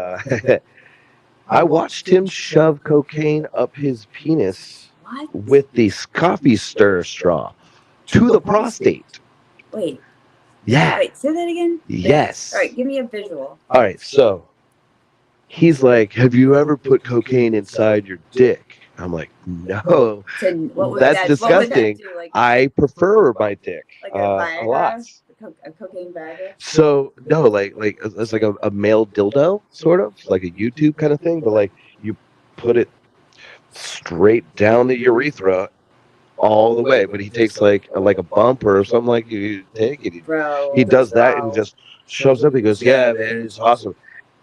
I watched him shove cocaine up his penis with this coffee stir straw to the prostate. Wait. Yeah. Wait, say that again? Yes. All right, give me a visual. All right, so he's like, have you ever put cocaine inside your dick? I'm like, no. That's disgusting. I prefer my dick like a lot. A cocaine bagger? So no, like it's like a male dildo, sort of like a YouTube kind of thing, but like you put it straight down the urethra all the way. But he takes like a bump or something like you take it. He does that and just shoves up. He goes, yeah, man, it's awesome.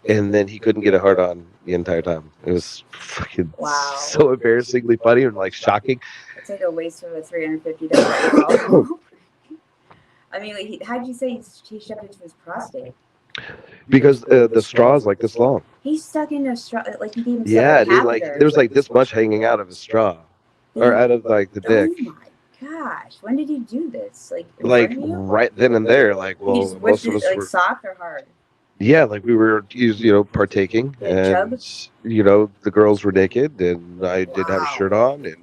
And then he couldn't get a hard on the entire time. It was fucking so embarrassingly funny and like shocking. It's like a waste of a $350. I mean, like, how'd you say he shoved it to his prostate? Because the straw is like this long. He stuck in a straw, like he gave himself yeah, a dude, like there's like this much hanging out of his straw, or out of like the dick. Oh my gosh! When did he do this? Like right then and there. Like, well, most of us like were soft or hard. Yeah, like we were, partaking, and the girls were naked, and I didn't have a shirt on, and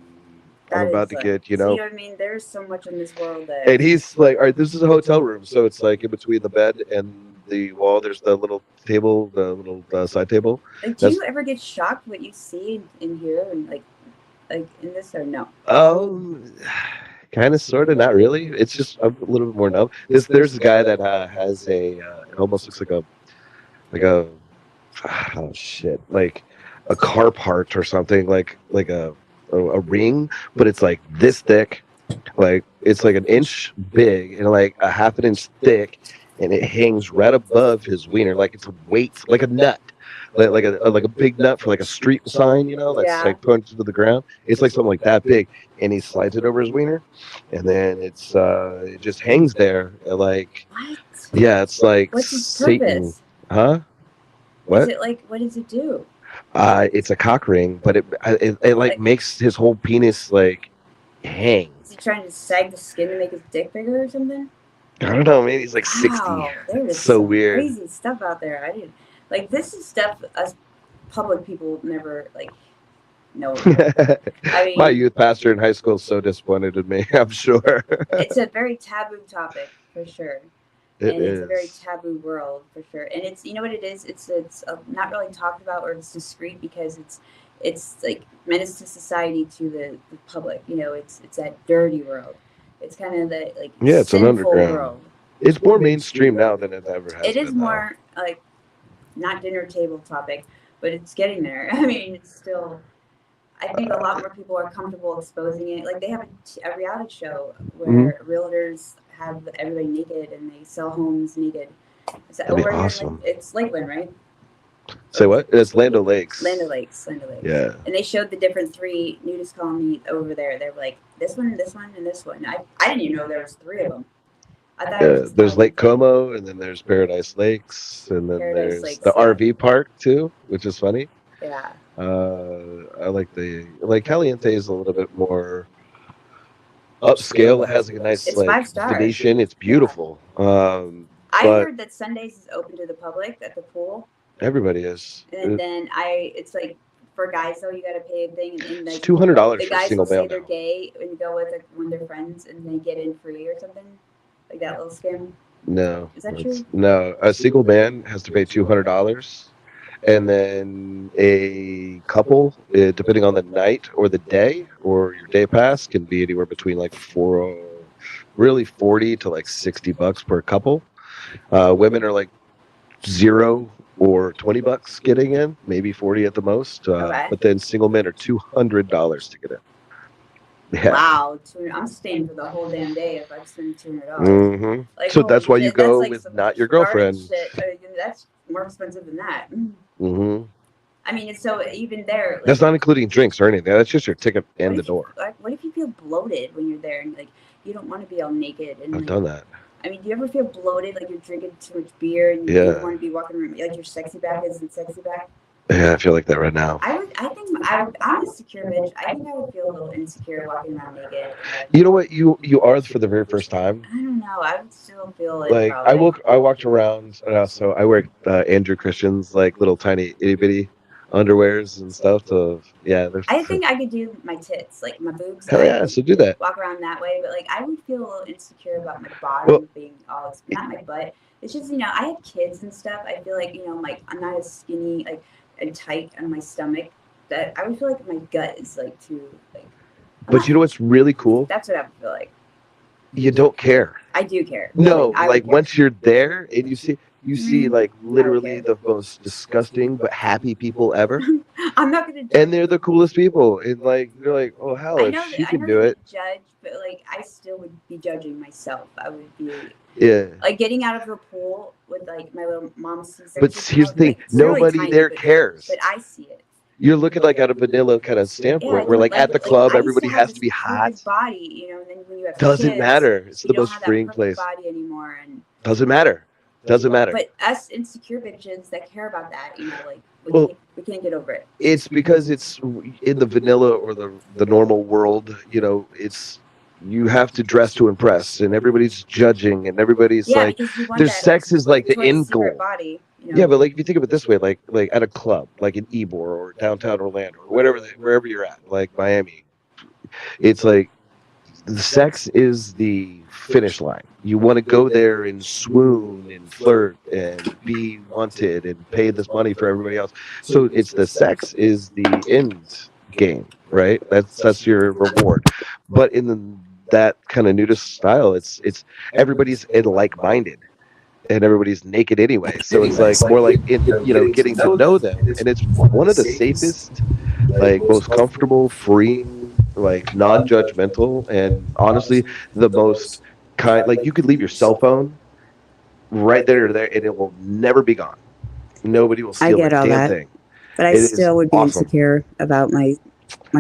I'm about to get, See what I mean? There's so much in this world that. And he's like, all right, this is a hotel room, so it's like in between the bed and the wall. There's the little table, the little side table. Like, do you ever get shocked what you see in here and like in this or no? Kind of, sort of, not really. It's just a little bit more numb. There's a guy that has a. It almost looks like a like a car part or something, like a ring, but it's like this thick, like it's like an inch big and like a half an inch thick, and it hangs right above his wiener, like it's a weight, like a nut, like a big nut for like a street sign, that's like pointed to the ground. It's like something like that big, and he slides it over his wiener, and then it just hangs there, like what? Yeah, it's like what's his Satan. Purpose? Huh? What? Is it like? What does it do? It's a cock ring, but it like makes his whole penis like hang. Is he trying to sag the skin to make his dick bigger or something? I don't know. Maybe he's like 60. There's so weird. Crazy stuff out there. I didn't like. This is stuff us public people never like know. I mean, my youth pastor in high school is so disappointed in me. I'm sure. It's a very taboo topic for sure. It's a very taboo world for sure, and it's what it is. It's not really talked about, or it's discreet because it's like menace to society to the public. It's that dirty world. It's kind of the like Yeah, it's an sinful underground. world. It's more mainstream now than it ever has It is been. more like not dinner table topic, but it's getting there. I mean, it's still. I think a lot more people are comfortable exposing it. Like they have a reality show where realtors have everybody naked and they sell homes naked. Is that That'd be over here? awesome. It's Lakeland, right? Say what? It's Land O'Lakes. Land O'Lakes. Land O'Lakes. Yeah. And they showed the different 3 nudist colonies over there. They were like this one, and this one. I didn't even know there was 3 of them. I thought it was just There's Lake Como, and then there's Paradise Lakes, and then Paradise there's Lakes, the yeah. RV park too, which is funny. Yeah. I like Caliente is a little bit more upscale. It has like a nice It's like 5 stars. Venetian. It's beautiful. I But heard that Sundays is open to the public at the pool. everybody is. And then it's like for guys though, you got to pay a thing, and It's like $200 the for a guys single will say male. they're gay and you go with like, one of their friends, and they get in free or something, like that little scam. No. Is that true? No. A single man has to pay $200, and then a couple, depending on the night or the day or your day pass, can be anywhere between like really 40 to like $60 per couple. Women are like $0 or $20 getting in, maybe 40 at the most. Okay. But then single men are $200 to get in. Yeah. Wow, I'm staying for the whole damn day if I spend $200. Mm-hmm. Like, So that's why you shit, go like with some not your retarded girlfriend. Shit. That's more expensive than that. Mm-hmm. I mean, it's so even there. Like, That's not including drinks or anything. That's just your ticket and the door. What if you feel bloated when you're there and like you don't want to be all naked? And I've like, done that. I mean, do you ever feel bloated, like you're drinking too much beer and you Yeah. don't want to be walking around like your sexy back isn't sexy back? Yeah, I feel like that right now. I'm a secure bitch. I think I would feel a little insecure walking around naked. You know what? You are for the very first time. I don't know. I would still feel it. Like probably. I walked around, and also I wear Andrew Christian's like little tiny itty bitty underwears and stuff. So yeah, I think I could do my tits, like my boobs. Hell yeah, so do that. Walk around that way, but like I would feel a little insecure about my bottom being all not my butt. It's just I have kids and stuff. I feel like like I'm not as skinny like and tight on my stomach. That I would feel like my gut is like too like. But you know what's really cool? That's what I would feel like. You don't care. I do care. No, I like care. once you're there and you see like literally the most disgusting but happy people ever. I'm not gonna. And they're the coolest people. And like you're like, oh hell, I if know she that, can I know do that it. they judge, but like I still would be judging myself. I would be Yeah. like getting out of the pool with like my little mom's C-section. But here's the thing, Like, it's really nobody tiny, there but- cares. But I see it. You're looking like at a vanilla kind of standpoint where like at the club I used everybody have has to be this hot. perfect body, and then when you have Doesn't kids, matter. It's you the don't most have that freeing perfect place. body anymore, and Doesn't matter. Doesn't matter. But us insecure bitches that care about that, like we can't get over it. It's because it's in the vanilla or the normal world, it's you have to dress to impress and everybody's judging and everybody's like because you want their that sex is like the Victoria's end Secret goal. body. Yeah, but like if you think of it this way, like at a club, like in Ybor or downtown Orlando or wherever you're at, like Miami, it's like the sex is the finish line. You want to go there and swoon and flirt and be wanted and pay this money for everybody else. So it's the sex is the end game, right? That's your reward. But in that kind of nudist style, it's everybody's like-minded. And everybody's naked anyway, so it's like more like getting to know them, and it's one of the safest, like most comfortable, freeing, like non-judgmental, and honestly the most kind. Like you could leave your cell phone right there, and it will never be gone. Nobody will steal the damn thing. But I still would be insecure about my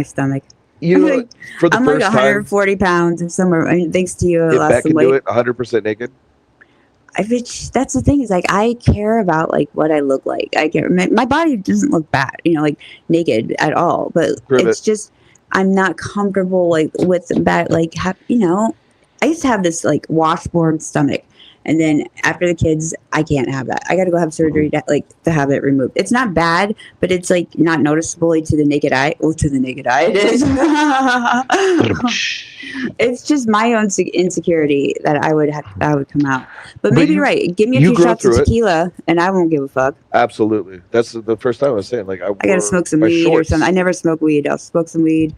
stomach. For the I'm first like 140 pounds, and somewhere thanks to you, if Beck can do it 100% naked. That's the thing is like I care about like what I look like. I care. My body doesn't look bad, like naked at all. But it's just I'm not comfortable like with that. Like I used to have this like washboard stomach, and then after the kids, I can't have that. I got to go have surgery to have it removed. It's not bad, but it's like not noticeably to the naked eye. Well, to the naked eye, it is. It's just my own insecurity that I would come out. But maybe you're right. Give me a you few grow shots of through it. tequila, and I won't give a fuck. Absolutely. That's the first time I was saying, like, I I gotta smoke some weed or something. I never smoke weed. I'll smoke some weed,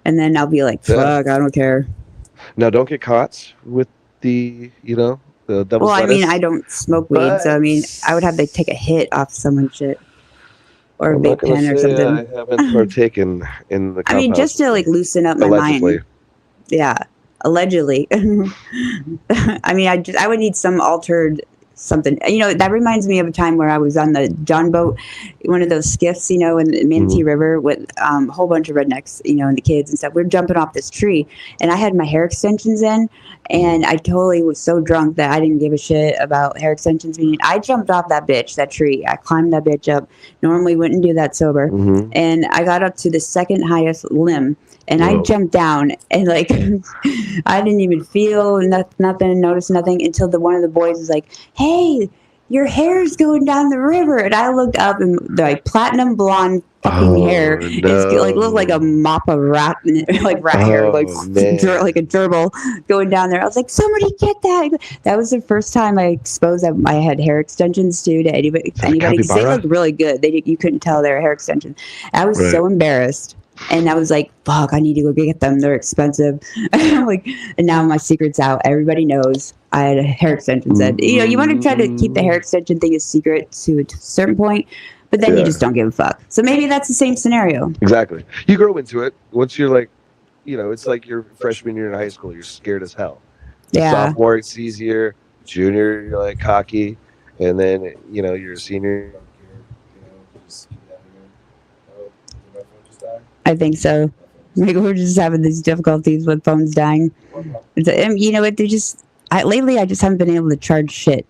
and then I'll be like, fuck, I don't care. Now, don't get caught with the, the devil's Well, I lettuce. mean, I don't smoke weed, so I mean, I would have to take a hit off someone's shit. Or a vape pen or something. I haven't partaken in the I mean, just to like loosen up my mind. Yeah, allegedly. I mean, I would need some altered something. That reminds me of a time where I was on the John boat, one of those skiffs, in the Manatee River with a whole bunch of rednecks, and the kids and stuff. We were jumping off this tree, and I had my hair extensions in, and I totally was so drunk that I didn't give a shit about hair extensions being. I jumped off that tree. I climbed that bitch up. Normally wouldn't do that sober, and I got up to the second highest limb. And I jumped down, and like I didn't even feel nothing, notice nothing until one of the boys was like, "Hey, your hair's going down the river." And I looked up, and the platinum blonde fucking hair looked like a mop of rat hair, like a gerbil going down there. I was like, "Somebody get that!" That was the first time I exposed that I had hair extensions to anybody. Because they looked really good. You couldn't tell they were hair extensions. I was so embarrassed. And I was like, fuck, I need to go get them. They're expensive. And now my secret's out. Everybody knows I had hair extensions. And, you want to try to keep the hair extension thing a secret to a certain point, but then you just don't give a fuck. So maybe that's the same scenario. Exactly. You grow into it. Once you're like, it's like your freshman year in high school. You're scared as hell. Yeah. Sophomore, it's easier. Junior, you're like cocky. And then, you're a senior. I think so. We're just having these difficulties with phones dying. Lately I just haven't been able to charge shit.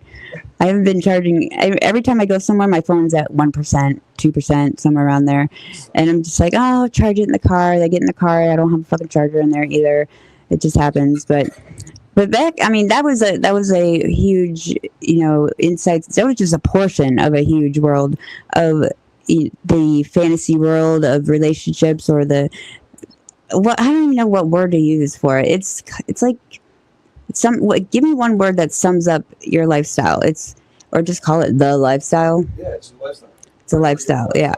I haven't been charging. Every time I go somewhere, my phone's at 1%, 2%, somewhere around there. And I'm just like, oh, I'll charge it in the car. I get in the car. I don't have a fucking charger in there either. It just happens. But back, that was a huge, insight. That was just a portion of a huge world of the fantasy world of relationships, or I don't even know what word to use for it. It's like give me one word that sums up your lifestyle. Or just call it the lifestyle. Yeah, it's a lifestyle. It's a lifestyle. Yeah,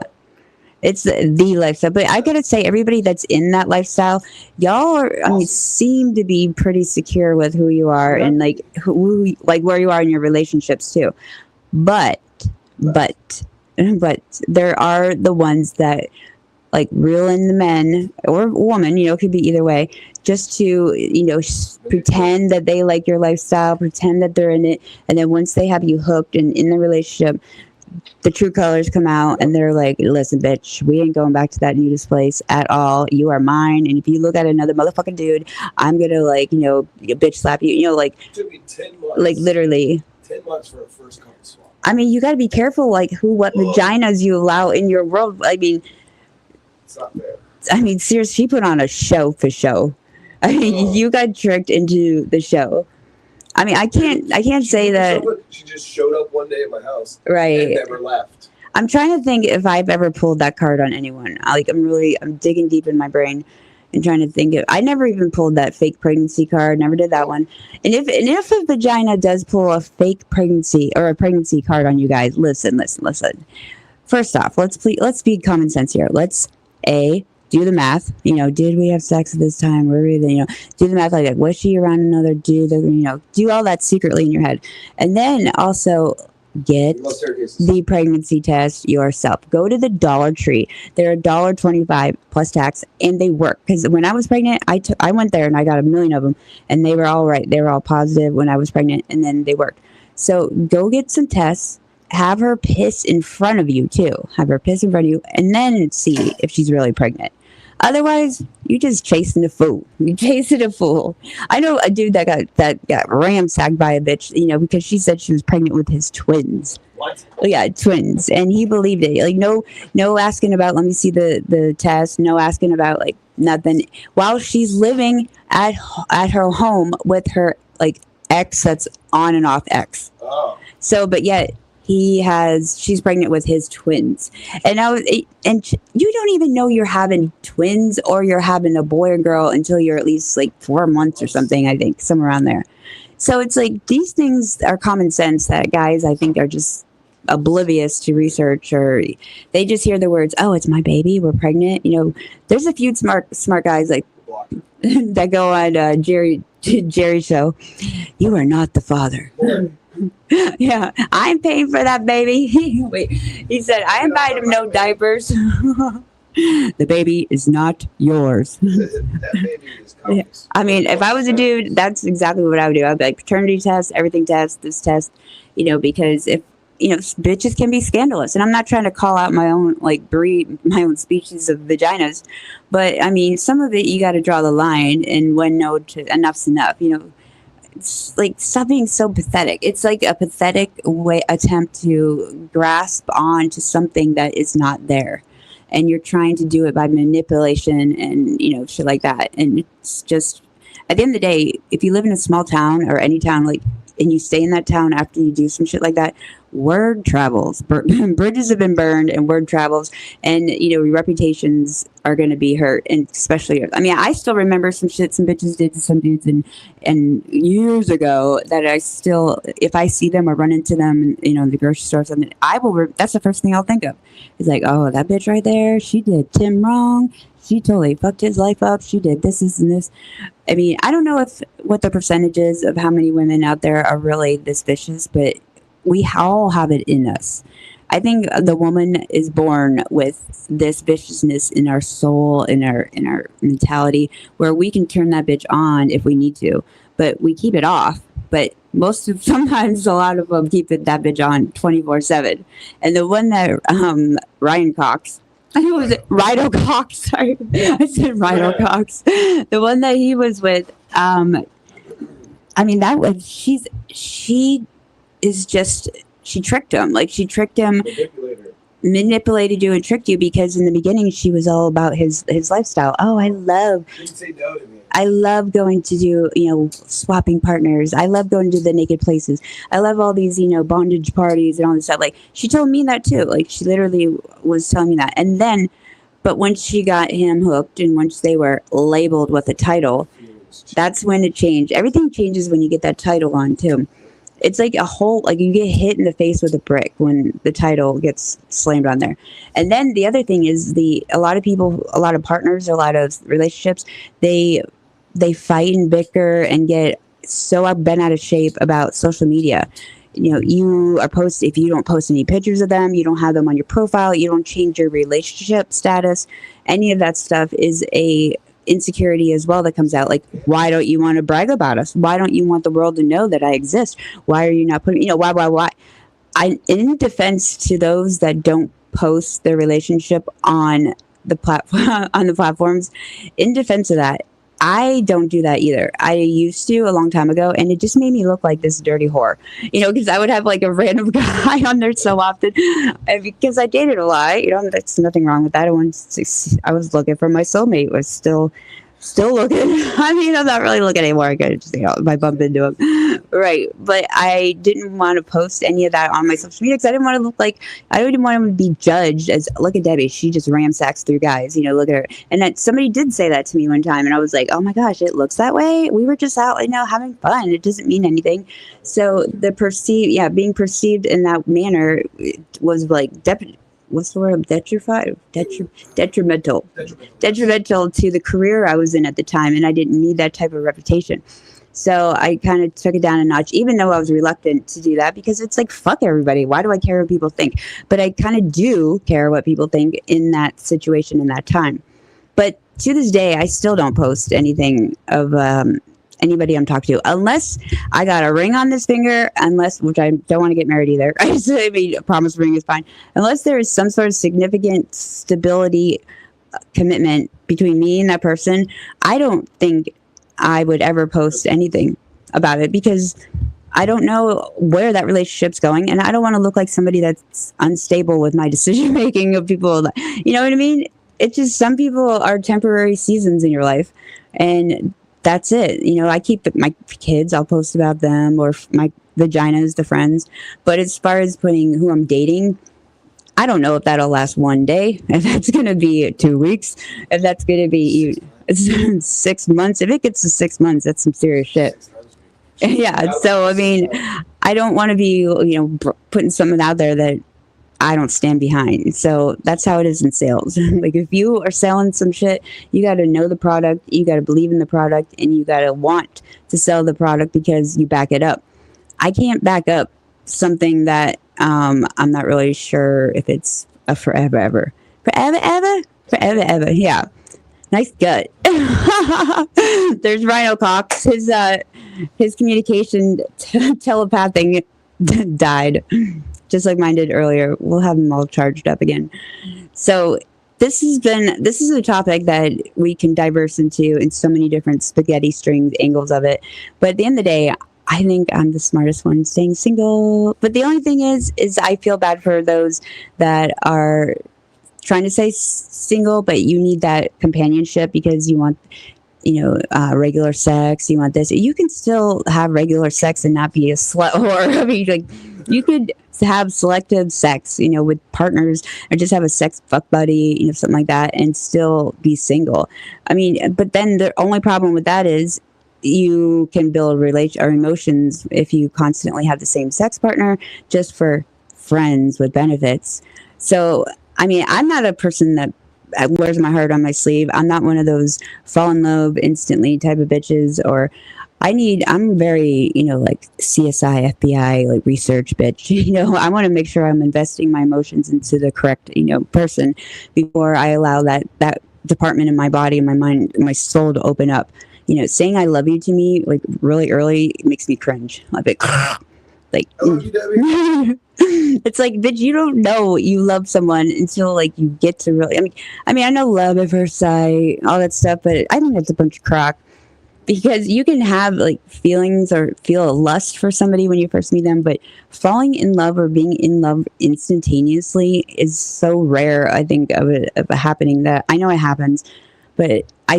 it's the lifestyle. But I gotta say, everybody that's in that lifestyle, y'all seem to be pretty secure with who you are and like where you are in your relationships too. But there are the ones that like reel in the men or woman, it could be either way, just to, pretend that they like your lifestyle, pretend that they're in it. And then once they have you hooked and in the relationship, the true colors come out and they're like, listen, bitch, we ain't going back to that nudist place at all. You are mine. And if you look at another motherfucking dude, I'm going to bitch slap you, It took me 10 months. Like literally 10 months for a first couple swap. You got to be careful, what vaginas you allow in your world. It's not fair. Seriously, she put on a show for show. You got tricked into the show. I can't say that. She just showed up one day at my house. Right. And never left. I'm trying to think if I've ever pulled that card on anyone. I'm digging deep in my brain and trying to think of. I never even pulled that fake pregnancy card. Never did that one. And if a vagina does pull a fake pregnancy or a pregnancy card on you guys, listen. First off, let's be common sense here. Let's do the math. Did we have sex at this time? Do the math. Like, was she around another dude? Do all that secretly in your head, and then also get the pregnancy test yourself. Go to the Dollar Tree. They're $1.25 plus tax, and they work. Because when I was pregnant, I went there and I got a million of them, and they were all right. They were all positive when I was pregnant, and then they worked. So go get some tests. Have her piss in front of you too. Have her piss in front of you, and then see if she's really pregnant. Otherwise, you're just chasing a fool. You're chasing a fool. I know a dude that got ramsacked by a bitch, because she said she was pregnant with his twins. What? Yeah, twins, and he believed it. Like no asking about. Let me see the test. No asking about nothing. While she's living at her home with her ex that's on and off ex. Oh. So, but yet she's pregnant with his twins. And you don't even know you're having twins or you're having a boy or girl until you're at least like 4 months or something, I think, somewhere around there. So it's like these things are common sense that guys, I think, are just oblivious to research, or they just hear the words, oh, it's my baby, we're pregnant. There's a few smart guys like that go on Jerry's show. You are not the father. Yeah, I'm paying for that baby. Wait, he said, I ain't buying him no diapers. The baby is not yours. That baby is comics. I mean, if I was a dude, that's exactly what I would do. I'd be like, paternity test, everything test, this test, because if, bitches can be scandalous. And I'm not trying to call out my own, breed, my own species of vaginas. But, I mean, some of it, you got to draw the line. And when enough's enough, It's like, stop being so pathetic. It's like a pathetic attempt to grasp on to something that is not there. And you're trying to do it by manipulation and, shit like that. And it's just, at the end of the day, if you live in a small town or any town, and you stay in that town after you do some shit like that, word travels. Bridges have been burned and word travels. And, your reputations are going to be hurt. And especially, I mean, I still remember some shit some bitches did to some dudes and years ago that I still, if I see them or run into them, in the grocery store or something, that's the first thing I'll think of. It's like, oh, that bitch right there, she did Tim wrong. She totally fucked his life up. She did this, and this. I mean, I don't know what the percentage is of how many women out there are really this vicious, but we all have it in us. I think the woman is born with this viciousness in our soul, in our mentality, where we can turn that bitch on if we need to, but we keep it off. But sometimes a lot of them keep that bitch on 24/7. And the one that RynoCox. I think it was RynoCox. Sorry, I said RynoCox. The one that he was with. I mean, that was she tricked him. She tricked him, manipulated you, and tricked you because in the beginning she was all about his lifestyle. Oh, I love going to do, swapping partners. I love going to the naked places. I love all these, bondage parties and all this stuff. She told me that too. She literally was telling me that. And then, but once she got him hooked and once they were labeled with a title, that's when it changed. Everything changes when you get that title on too. It's like you get hit in the face with a brick when the title gets slammed on there. And then the other thing is a lot of people, a lot of partners, a lot of relationships, they fight and bicker and get so bent out of shape about social media. You are if you don't post any pictures of them, you don't have them on your profile, you don't change your relationship status, any of that stuff is a insecurity as well that comes out. Why don't you want to brag about us? Why don't you want the world to know that I exist? Why are you not putting, why? In defense to those that don't post their relationship on the platforms, in defense of that, I don't do that either. I used to a long time ago, and it just made me look like this dirty whore. Because I would have a random guy on there so often, and because I dated a lot. That's nothing wrong with that. I was looking for my soulmate. Was still looking. I mean, I'm not really looking anymore. I gotta just if I bump into him, right? But I didn't want to post any of that on my social media because I didn't want to look like I didn't want him to be judged as look at Debbie. She just ramsacks through guys. Look at her. And that somebody did say that to me one time, and I was like, oh my gosh, it looks that way. We were just out, having fun. It doesn't mean anything. So being perceived in that manner was what's the word? Detrimental to the career I was in at the time, and I didn't need that type of reputation. So I kind of took it down a notch, even though I was reluctant to do that because it's fuck everybody. Why do I care what people think? But I kind of do care what people think in that situation in that time. But to this day, I still don't post anything of anybody I'm talking to, unless I got a ring on this finger, which I don't want to get married either. A promise ring is fine. Unless there is some sort of significant stability commitment between me and that person, I don't think I would ever post anything about it because I don't know where that relationship's going, and I don't want to look like somebody that's unstable with my decision making of people. You know what I mean? It's just some people are temporary seasons in your life, and that's it. I keep my kids, I'll post about them, or my vaginas, the friends. But as far as putting who I'm dating, I don't know if that'll last one day, if that's going to be 2 weeks, if that's going to be 6 months. If it gets to 6 months, that's some serious shit. Yeah. So, I mean, I don't want to be, putting something out there that I don't stand behind. So that's how it is in sales. Like if you are selling some shit, you got to know the product, you got to believe in the product, and you got to want to sell the product because you back it up. I can't back up something that I'm not really sure if it's a forever ever. Forever ever. Yeah. Nice gut. There's RynoCox. His communication telepathic died, just like mine did earlier. We'll have them all charged up again. So this is a topic that we can diverse into in so many different spaghetti strings angles of it. But at the end of the day, I think I'm the smartest one staying single. But the only thing is I feel bad for those that are trying to stay single, but you need that companionship because you want, regular sex. You want this. You can still have regular sex and not be a slut whore. I mean, like, you could have selective sex, with partners, or just have a sex fuck buddy, something like that, and still be single. I mean, but then the only problem with that is you can build emotions if you constantly have the same sex partner just for friends with benefits. So, I mean, I'm not a person that wears my heart on my sleeve. I'm not one of those fall in love instantly type of bitches, or I'm very, like CSI, FBI, like research bitch. I want to make sure I'm investing my emotions into the correct, person before I allow that department in my body and my mind, my soul to open up. Saying I love you to me, like really early, makes me cringe. I'm like, I love you, Debbie. It's like, bitch, you don't know you love someone until like you get to really. I mean, I know love at first sight, all that stuff, but I think that's a bunch of crock. Because you can have like feelings or feel a lust for somebody when you first meet them, but falling in love or being in love instantaneously is so rare. I think of a happening that I know it happens, but I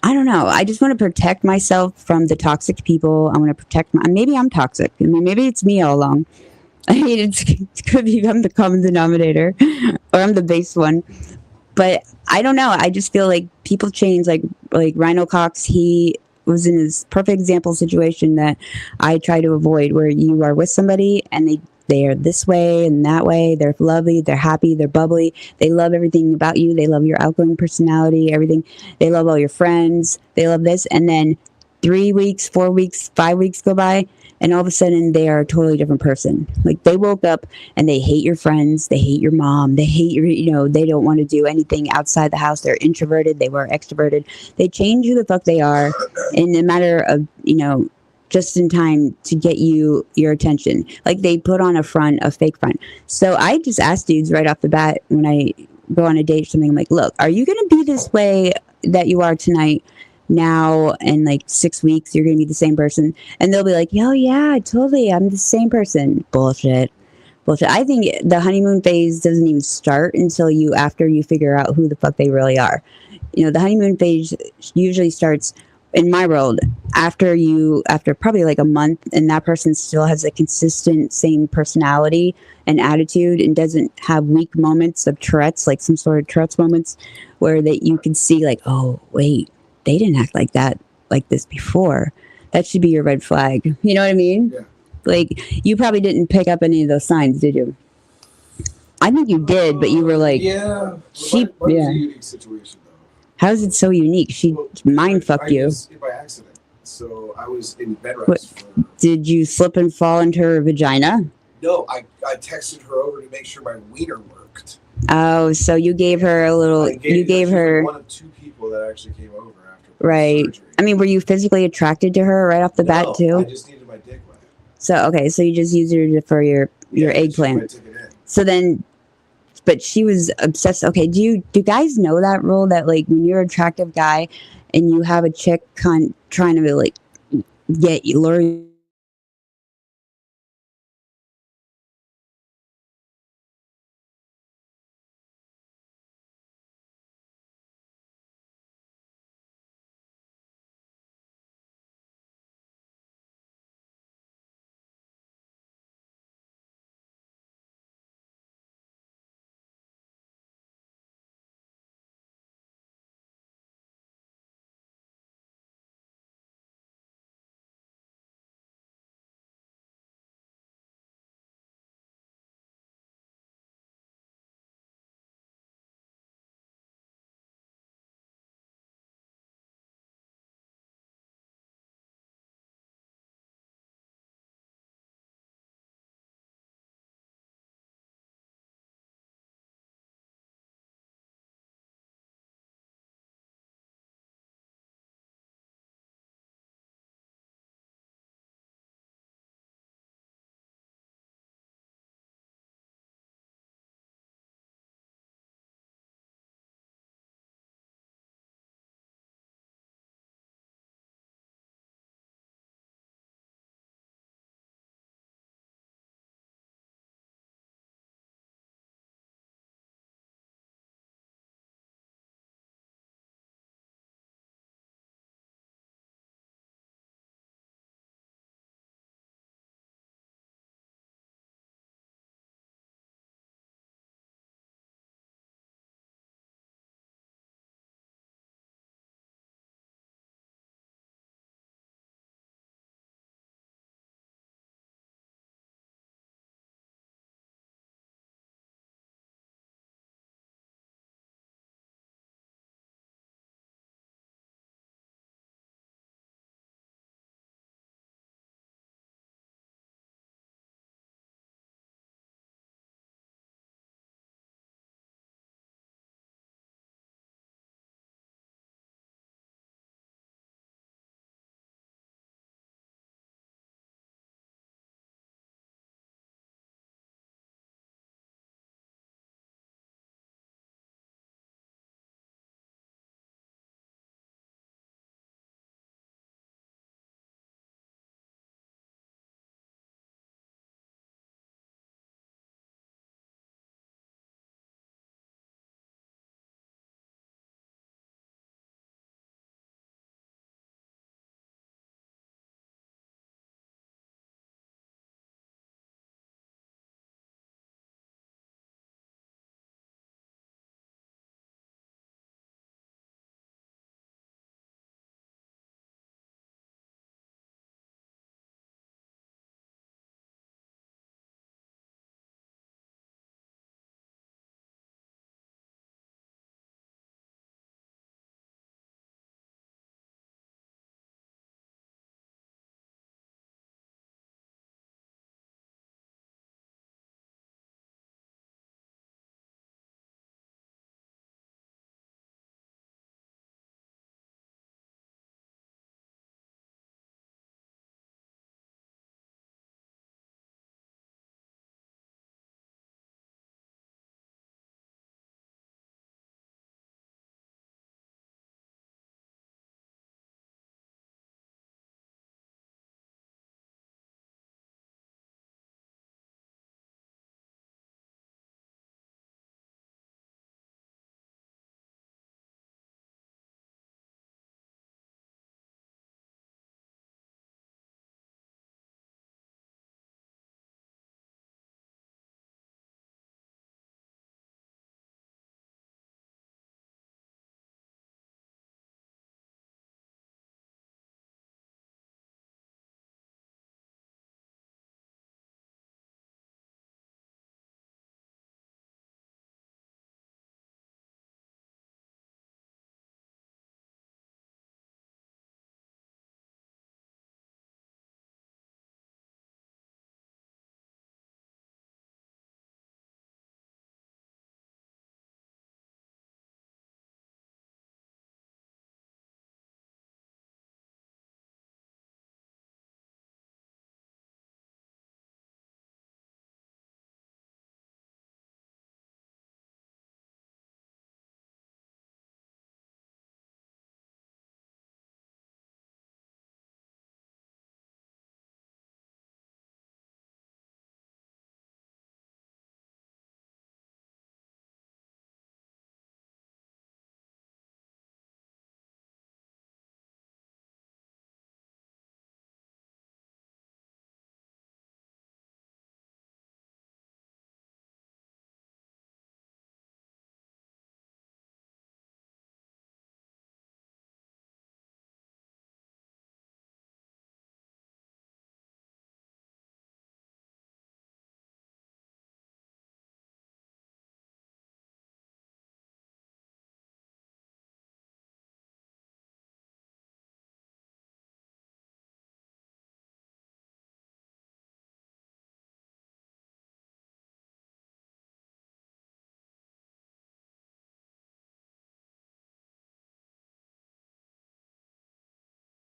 don't know. I just want to protect myself from the toxic people. I want to protect maybe I'm toxic. I mean, maybe it's me all along. I mean, it could be I'm the common denominator or I'm the base one. But I don't know. I just feel like people change. Like RynoCox, he was in his perfect example situation that I try to avoid, where you are with somebody and they are this way and that way. They're lovely. They're happy. They're bubbly. They love everything about you. They love your outgoing personality, everything. They love all your friends. They love this. And then 3 weeks, 4 weeks, 5 weeks go by, and all of a sudden they are a totally different person. Like they woke up and they hate your friends. They hate your mom. They hate your, they don't want to do anything outside the house. They're introverted. They were extroverted. They change who the fuck they are in a matter of, just in time to get your attention. Like they put on a fake front. So I just asked dudes right off the bat when I go on a date or something, I'm like, look, are you going to be this way that you are tonight? Now in like 6 weeks you're gonna be the same person, and they'll be like, oh yeah, totally, I'm the same person. Bullshit. I think the honeymoon phase doesn't even start until after you figure out who the fuck they really are. The honeymoon phase usually starts, in my world, after probably like a month, and that person still has a consistent same personality and attitude and doesn't have weak moments of Tourette's, like some sort of Tourette's moments where that you can see like, oh wait, they didn't act like that, like this before. That should be your red flag. You know what I mean? Yeah. Like, you probably didn't pick up any of those signs, did you? I think you did, but you were like, yeah. She, mine yeah. was a unique situation, though. How is it so unique? She mind fucked you. I was by accident. So I was in bed rest. Did you slip and fall into her vagina? No, I texted her over to make sure my wiener worked. Oh, so you gave her a little. You gave her one of two people that actually came over after. Right. Surgery. I mean, were you physically attracted to her right off the bat too? I just needed my dick wet. So okay, so you just used her for your eggplant. So then, but she was obsessed. Okay, do guys know that rule that like when you're an attractive guy and you have a chick trying to like lure you